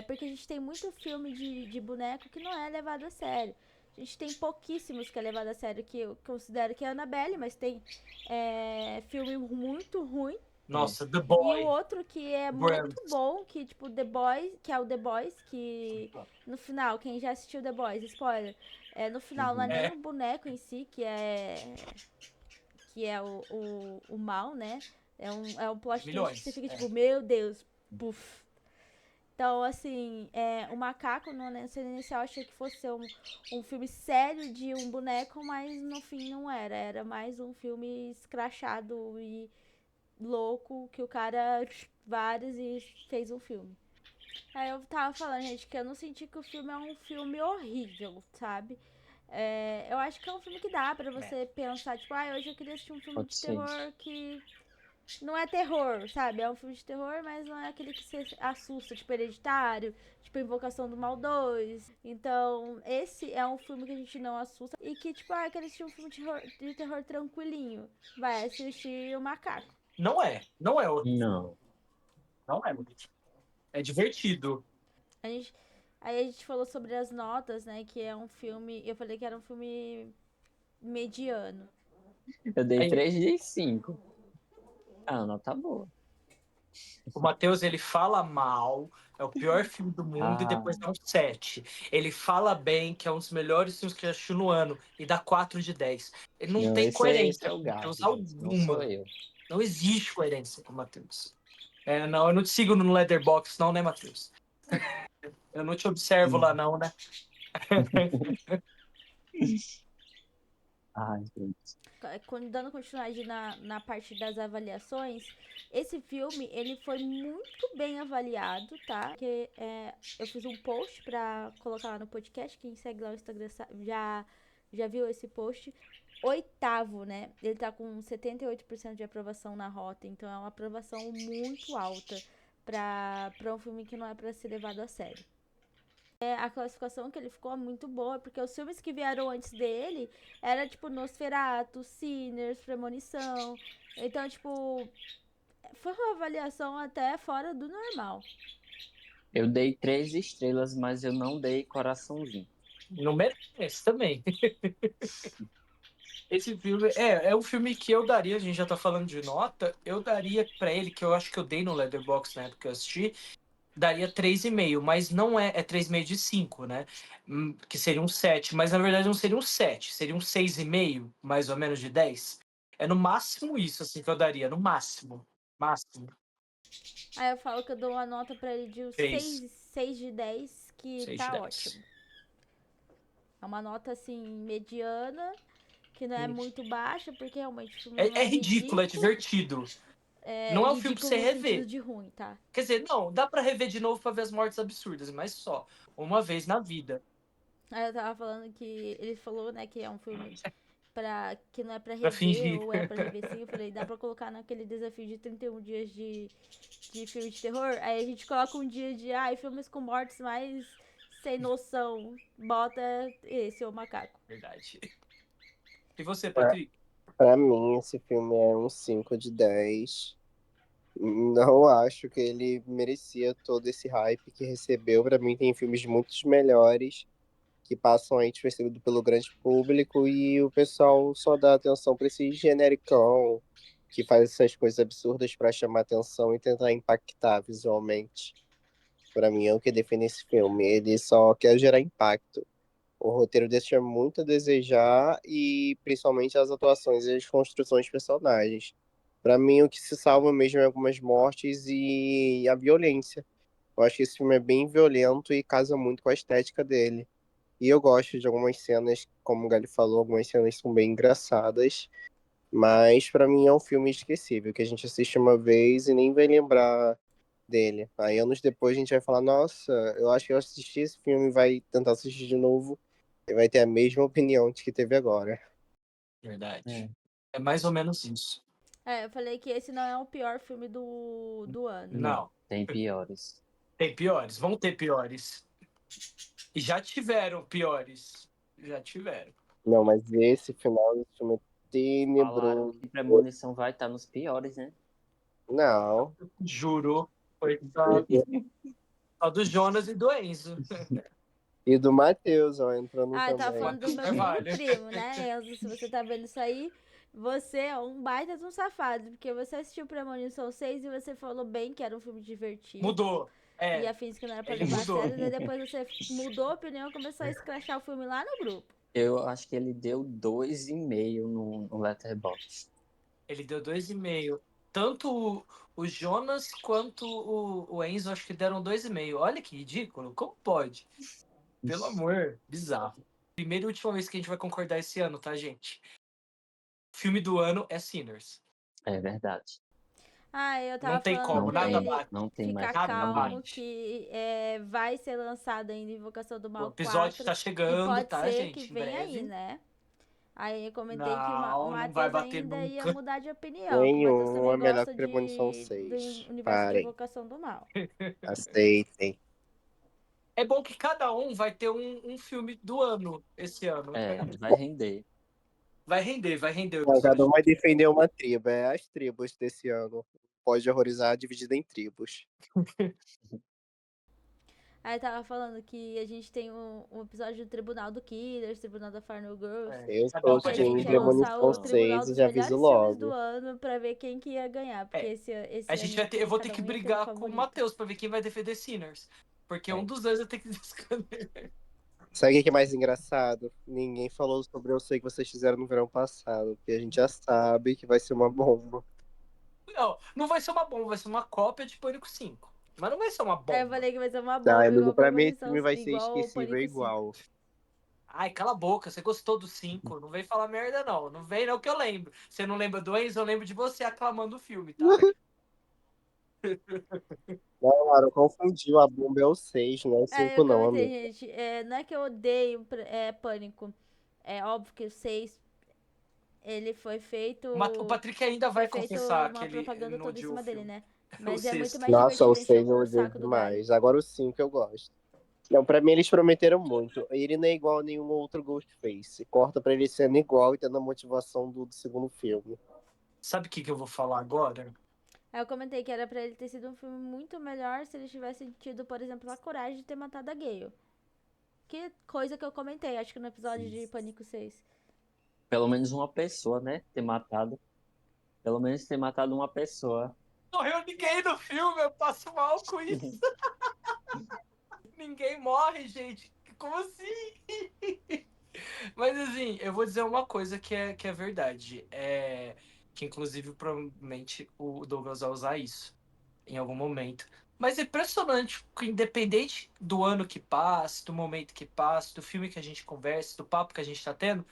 Speaker 3: Porque a gente tem muito filme de boneco que não é levado a sério. A gente tem pouquíssimos que é levado a sério, que eu considero que é Annabelle, mas tem filme muito ruim.
Speaker 2: Nossa, The
Speaker 3: E o
Speaker 2: Boy.
Speaker 3: outro que é muito bom, que tipo The Boys, que é o The Boys, que no final, quem já assistiu The Boys, spoiler, no final não é nem o boneco em si que é o mal, né? É um plot twist que você fica tipo, meu Deus, puf. Então, assim, o Macaco, na cena inicial, eu achei que fosse ser um filme sério de um boneco, mas no fim não era. Era mais um filme escrachado e louco que o cara vários e fez um filme. Aí eu tava falando, gente, que eu não senti que o filme é um filme horrível, sabe? Eu acho que é um filme que dá pra você pensar, tipo, hoje eu queria assistir um filme de terror que não é terror, sabe? É um filme de terror, mas não é aquele que você assusta, tipo Hereditário, tipo Invocação do Mal 2. Então, esse é um filme que a gente não assusta e que, tipo, quer assistir um filme de terror tranquilinho. Vai assistir o Macaco.
Speaker 2: Não é horrível.
Speaker 1: Não.
Speaker 2: Não é bonito. É divertido.
Speaker 3: Aí a gente falou sobre as notas, né? Que é um filme. Eu falei que era um filme mediano.
Speaker 1: Eu dei 3 de 5. Ah, nota boa.
Speaker 2: O Matheus, ele fala mal, é o pior filme do mundo, e depois dá um 7. Ele fala bem, que é um dos melhores filmes que eu assisti no ano, e dá 4 de 10. Ele não tem
Speaker 1: Esse
Speaker 2: coerência
Speaker 1: é o
Speaker 2: com o
Speaker 1: gato,
Speaker 2: Matheus
Speaker 1: gente. Não sou
Speaker 2: alguma.
Speaker 1: eu.
Speaker 2: Não existe coerência com o Matheus. Não, eu não te sigo no Letterboxd, não, né, Matheus? Eu não te observo lá, não, né?
Speaker 1: Ai, gente.
Speaker 3: Dando continuidade na parte das avaliações, esse filme ele foi muito bem avaliado, tá? Porque eu fiz um post pra colocar lá no podcast. Quem segue lá no Instagram já viu esse post. 8º, né? Ele tá com 78% de aprovação na Rotten, então é uma aprovação muito alta pra um filme que não é pra ser levado a sério. A classificação que ele ficou é muito boa, porque os filmes que vieram antes dele era tipo Nosferatu, Sinners, Premonição. Então, tipo, foi uma avaliação até fora do normal.
Speaker 1: Eu dei 3 estrelas, mas eu não dei coraçãozinho.
Speaker 2: Não merece também. Esse filme é um filme que eu daria, a gente já tá falando de nota, eu daria pra ele, que eu acho que eu dei no Letterboxd na época que eu assisti, daria 3,5, mas não é 3,5 de 5, né? Que seria um 7, mas na verdade não seria um 7, seria um 6,5, mais ou menos de 10. É no máximo isso, assim, que eu daria, no máximo. Máximo.
Speaker 3: Aí eu falo que eu dou uma nota pra ele de 6 de 10, que
Speaker 2: 6
Speaker 3: tá
Speaker 2: de 10.
Speaker 3: ótimo. É uma nota, assim, mediana, que não é muito baixa, porque realmente o filme não
Speaker 2: É ridículo, é divertido. Não é um filme pra você rever.
Speaker 3: De ruim, tá?
Speaker 2: Quer dizer, não, dá pra rever de novo pra ver as mortes absurdas, mas só uma vez na vida.
Speaker 3: Aí eu tava falando que ele falou, né, que é um filme que não é pra
Speaker 2: Pra
Speaker 3: rever,
Speaker 2: fingir.
Speaker 3: ou é pra rever sim. Eu falei, dá pra colocar naquele desafio de 31 dias de filme de terror. Aí a gente coloca um dia de filmes com mortes mais sem noção. Bota esse, o Macaco.
Speaker 2: Verdade. E você, Patrick?
Speaker 4: Pra mim, esse filme é um 5 de 10. Não acho que ele merecia todo esse hype que recebeu. Pra mim, tem filmes muito melhores que passam aí despercebido pelo grande público e o pessoal só dá atenção pra esse genericão que faz essas coisas absurdas pra chamar atenção e tentar impactar visualmente. Pra mim, é o que define esse filme. Ele só quer gerar impacto. O roteiro deixa muito a desejar e principalmente as atuações e as construções de personagens. Pra mim, o que se salva mesmo é algumas mortes e a violência. Eu acho que esse filme é bem violento e casa muito com a estética dele. E eu gosto de algumas cenas, como o Gali falou, algumas cenas são bem engraçadas. Mas pra mim é um filme esquecível, que a gente assiste uma vez e nem vai lembrar dele. Aí anos depois a gente vai falar, nossa, eu acho que eu assisti esse filme, vai tentar assistir de novo e vai ter a mesma opinião de que teve agora.
Speaker 2: Verdade. É mais ou menos isso.
Speaker 3: Eu falei que esse não é o pior filme do ano.
Speaker 2: Não.
Speaker 1: Tem piores.
Speaker 2: Tem piores, vão ter piores. E já tiveram piores. Já tiveram.
Speaker 4: Não, mas esse final desse filme é
Speaker 1: Falaram
Speaker 4: tenebroso.
Speaker 1: que Premonição vai estar nos piores, né?
Speaker 4: Não.
Speaker 2: Juro. Coitado. Só do Jonas e do Enzo.
Speaker 4: E do Matheus, ó, entrando
Speaker 3: Eu tava
Speaker 4: também.
Speaker 3: falando do meu
Speaker 2: Carvalho.
Speaker 3: querido primo, né, Enzo? Se você tá vendo isso aí, você é um baita de um safado, porque você assistiu Premonição 6 e você falou bem que era um filme divertido.
Speaker 2: Mudou.
Speaker 3: E afins que não era pra
Speaker 2: ele
Speaker 3: levar a
Speaker 2: mudou.
Speaker 3: sério, daí depois você mudou a opinião e começou a escrachar o filme lá no grupo.
Speaker 1: Eu acho que ele deu 2,5 no Letterboxd.
Speaker 2: Ele deu 2,5. Tanto o Jonas quanto o Enzo, acho que deram 2,5. Olha que ridículo. Como pode? Pelo amor, bizarro. Primeira e última vez que a gente vai concordar esse ano, tá, gente? O filme do ano é Sinners.
Speaker 1: É verdade.
Speaker 3: Eu tava
Speaker 2: Não tem
Speaker 3: falando
Speaker 2: como,
Speaker 3: pra
Speaker 2: nada
Speaker 3: ele
Speaker 2: bate.
Speaker 1: Não tem mais
Speaker 3: ficar
Speaker 2: nada
Speaker 3: calmo
Speaker 2: bate.
Speaker 3: que vai ser lançado ainda Invocação do
Speaker 2: O
Speaker 3: Mal
Speaker 2: episódio
Speaker 3: 4.
Speaker 2: tá
Speaker 3: E
Speaker 2: chegando,
Speaker 3: pode
Speaker 2: tá,
Speaker 3: ser
Speaker 2: gente?
Speaker 3: que
Speaker 2: Em
Speaker 3: venha
Speaker 2: breve.
Speaker 3: aí, né? Aí eu comentei que o
Speaker 2: Não vai
Speaker 3: Matheus
Speaker 2: bater
Speaker 3: ainda ia
Speaker 2: nunca.
Speaker 3: mudar de opinião. Que o Matheus
Speaker 4: Nenhum é
Speaker 3: também
Speaker 4: melhor
Speaker 3: gosta
Speaker 4: que Premonição
Speaker 3: do
Speaker 4: 6.
Speaker 3: universo de
Speaker 4: Parem,
Speaker 3: Invocação do Mal.
Speaker 4: aceitem.
Speaker 2: É bom que cada um vai ter um filme do ano esse ano.
Speaker 1: vai render.
Speaker 2: Vai render o
Speaker 4: Não, cada
Speaker 2: episódio.
Speaker 4: um vai defender uma tribo. É as tribos desse ano. Pode horrorizar dividida em tribos.
Speaker 3: Aí tava falando que a gente tem um episódio do Tribunal do Killers, Tribunal da Final Girls.
Speaker 4: Eu
Speaker 2: Cada
Speaker 4: sou
Speaker 2: um
Speaker 3: Que
Speaker 2: vai
Speaker 3: a
Speaker 4: Team
Speaker 3: gente
Speaker 2: defender
Speaker 3: ia
Speaker 2: um.
Speaker 3: lançar
Speaker 4: Premonição
Speaker 3: o Tribunal
Speaker 4: 6 e
Speaker 3: dos
Speaker 4: já aviso
Speaker 3: melhores filmes do
Speaker 4: logo.
Speaker 3: ano pra ver quem que ia ganhar. Porque esse
Speaker 2: A gente
Speaker 3: ano
Speaker 2: eu vou ter
Speaker 3: cada
Speaker 2: que
Speaker 3: um ia ter um
Speaker 2: brigar com o
Speaker 3: favorito.
Speaker 2: Matheus pra ver quem vai defender Sinners. Porque um dos dois vai ter que escolher.
Speaker 4: Sabe o que é mais engraçado? Ninguém falou sobre Eu Sei Que Vocês Fizeram no verão passado. Porque a gente já sabe que vai ser uma bomba.
Speaker 2: Não vai ser uma bomba, vai ser uma cópia de Pânico 5. Mas não vai ser uma bomba.
Speaker 3: Eu falei que vai ser uma
Speaker 4: Tá,
Speaker 3: bomba,
Speaker 4: amigo,
Speaker 3: igual
Speaker 4: pra mim esse
Speaker 3: Premonição,
Speaker 4: filme vai ser
Speaker 3: igual o
Speaker 4: esquecível
Speaker 3: Pânico 5.
Speaker 4: igual.
Speaker 2: Ai, cala a boca, você gostou do 5. Não vem falar merda, não. Não vem, não, que eu lembro. Você não lembra do Enzo, eu lembro de você aclamando o filme, tá?
Speaker 4: Não, Lara, confundiu. A bomba é o 6, não é o 5
Speaker 3: Eu
Speaker 4: não,
Speaker 3: comentei,
Speaker 4: amigo.
Speaker 3: gente, não é que eu odeio Pânico. É óbvio que o 6, ele foi feito...
Speaker 2: O Patrick ainda vai
Speaker 3: Foi feito
Speaker 2: confessar
Speaker 3: uma
Speaker 2: que ele
Speaker 3: propaganda
Speaker 2: não
Speaker 3: toda em
Speaker 2: odiou o
Speaker 3: cima dele,
Speaker 2: filme.
Speaker 3: né? Mas
Speaker 2: O
Speaker 3: é muito
Speaker 2: sexto.
Speaker 3: mais
Speaker 4: Nossa, o
Speaker 3: divertido encher
Speaker 4: 6 eu
Speaker 3: o
Speaker 4: odeio
Speaker 3: saco do Gaio.
Speaker 4: demais. Agora o 5 eu gosto. Não, pra mim eles prometeram muito. Ele não é igual a nenhum outro Ghostface. Corta pra ele sendo igual e tendo a motivação do segundo filme.
Speaker 2: Sabe o que eu vou falar agora?
Speaker 3: Aí eu comentei que era pra ele ter sido um filme muito melhor se ele tivesse tido, por exemplo, a coragem de ter matado a Gale. Que coisa que eu comentei, acho que no episódio de Pânico 6.
Speaker 1: Pelo menos uma pessoa, né? Ter matado. Pelo menos ter matado uma pessoa.
Speaker 2: Morreu ninguém no filme, eu passo mal com isso. Ninguém morre, gente. Como assim? Mas assim, eu vou dizer uma coisa que é verdade. Que inclusive provavelmente o Douglas vai usar isso em algum momento. Mas é impressionante, que independente do ano que passe, do momento que passe, do filme que a gente conversa, do papo que a gente tá tendo,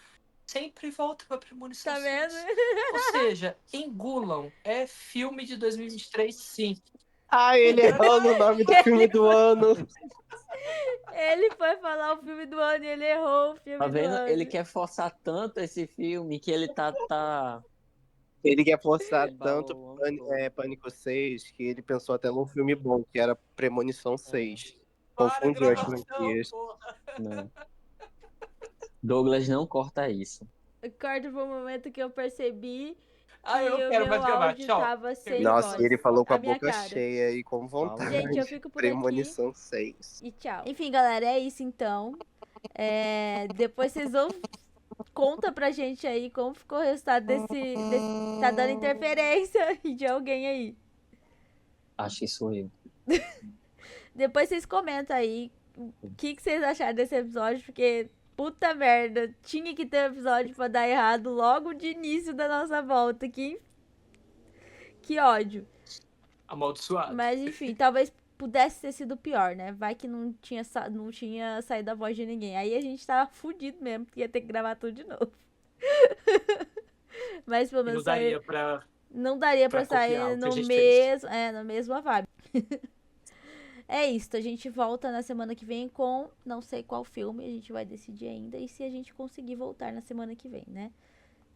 Speaker 2: sempre volta pra Premonição
Speaker 3: Tá
Speaker 2: 6.
Speaker 3: vendo?
Speaker 2: Ou seja, engulam. É filme de 2023, sim.
Speaker 4: Ah, ele errando o nome do filme do ano.
Speaker 3: Ele foi falar o filme do ano e ele errou o filme
Speaker 1: Tá
Speaker 3: do
Speaker 1: vendo?
Speaker 3: ano.
Speaker 1: Ele quer forçar tanto esse filme que ele tá...
Speaker 4: Ele quer forçar
Speaker 1: Ele
Speaker 4: tanto
Speaker 1: balou todo.
Speaker 4: Pânico 6 que ele pensou até num filme bom, que era Premonição 6.
Speaker 2: Para a
Speaker 4: Confundiu as
Speaker 2: gravação,
Speaker 4: franquias.
Speaker 2: porra.
Speaker 1: Não. Douglas não corta isso.
Speaker 3: Corta pro momento que eu percebi que
Speaker 2: Eu
Speaker 3: o
Speaker 2: quero
Speaker 3: meu
Speaker 2: mais gravar.
Speaker 3: áudio
Speaker 2: Tchau.
Speaker 3: tava sem
Speaker 4: Nossa,
Speaker 3: voz.
Speaker 4: ele falou com a
Speaker 3: minha
Speaker 4: boca
Speaker 3: cara.
Speaker 4: cheia e com vontade.
Speaker 3: Gente, eu fico por aqui.
Speaker 4: Premonição 6.
Speaker 3: E tchau. Enfim, galera, é isso então. Depois vocês vão... Conta pra gente aí como ficou o resultado desse... Tá dando interferência de alguém aí.
Speaker 1: Acho que sou eu.
Speaker 3: Depois vocês comentam aí o que vocês acharam desse episódio, porque... Puta merda, tinha que ter um episódio pra dar errado logo de início da nossa volta. Que ódio.
Speaker 2: Amaldiçoado.
Speaker 3: Mas enfim, talvez pudesse ter sido pior, né? Vai que não tinha saído a voz de ninguém. Aí a gente tava fudido mesmo, porque ia ter que gravar tudo de novo. Mas pelo
Speaker 2: E
Speaker 3: menos
Speaker 2: não
Speaker 3: não daria pra
Speaker 2: copiar
Speaker 3: sair
Speaker 2: o que a
Speaker 3: no
Speaker 2: gente fez.
Speaker 3: mesmo, na mesma vibe. É isso, a gente volta na semana que vem com não sei qual filme, a gente vai decidir ainda. E se a gente conseguir voltar na semana que vem, né?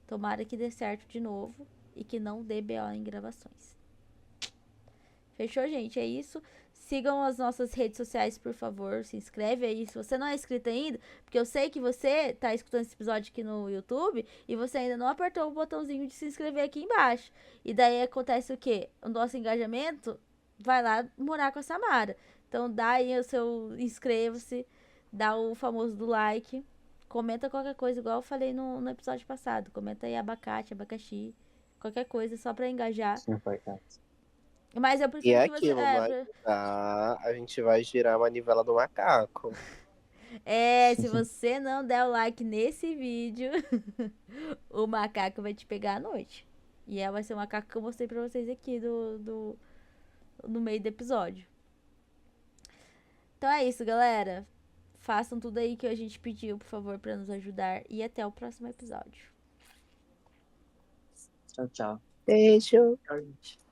Speaker 3: Tomara que dê certo de novo e que não dê BO em gravações. Fechou, gente? É isso. Sigam as nossas redes sociais, por favor. Se inscreve aí se você não é inscrito ainda. Porque eu sei que você tá escutando esse episódio aqui no YouTube e você ainda não apertou o botãozinho de se inscrever aqui embaixo. E daí acontece o quê? O nosso engajamento vai lá morar com a Samara. Então dá aí o seu inscreva-se, dá o famoso do like. Comenta qualquer coisa, igual eu falei no episódio passado. Comenta aí abacate, abacaxi, qualquer coisa, só pra engajar.
Speaker 1: Isso é importante.
Speaker 3: Mas eu
Speaker 4: E
Speaker 3: prefiro
Speaker 4: é
Speaker 3: que você.
Speaker 4: aquilo, não ajudar, a gente vai girar a manivela do macaco.
Speaker 3: Se você não der o like nesse vídeo, o macaco vai te pegar à noite. E vai ser o macaco que eu mostrei pra vocês aqui no meio do episódio. Então é isso, galera. Façam tudo aí que a gente pediu, por favor, pra nos ajudar. E até o próximo episódio.
Speaker 1: Tchau, tchau.
Speaker 4: Beijo.
Speaker 2: Tchau, gente.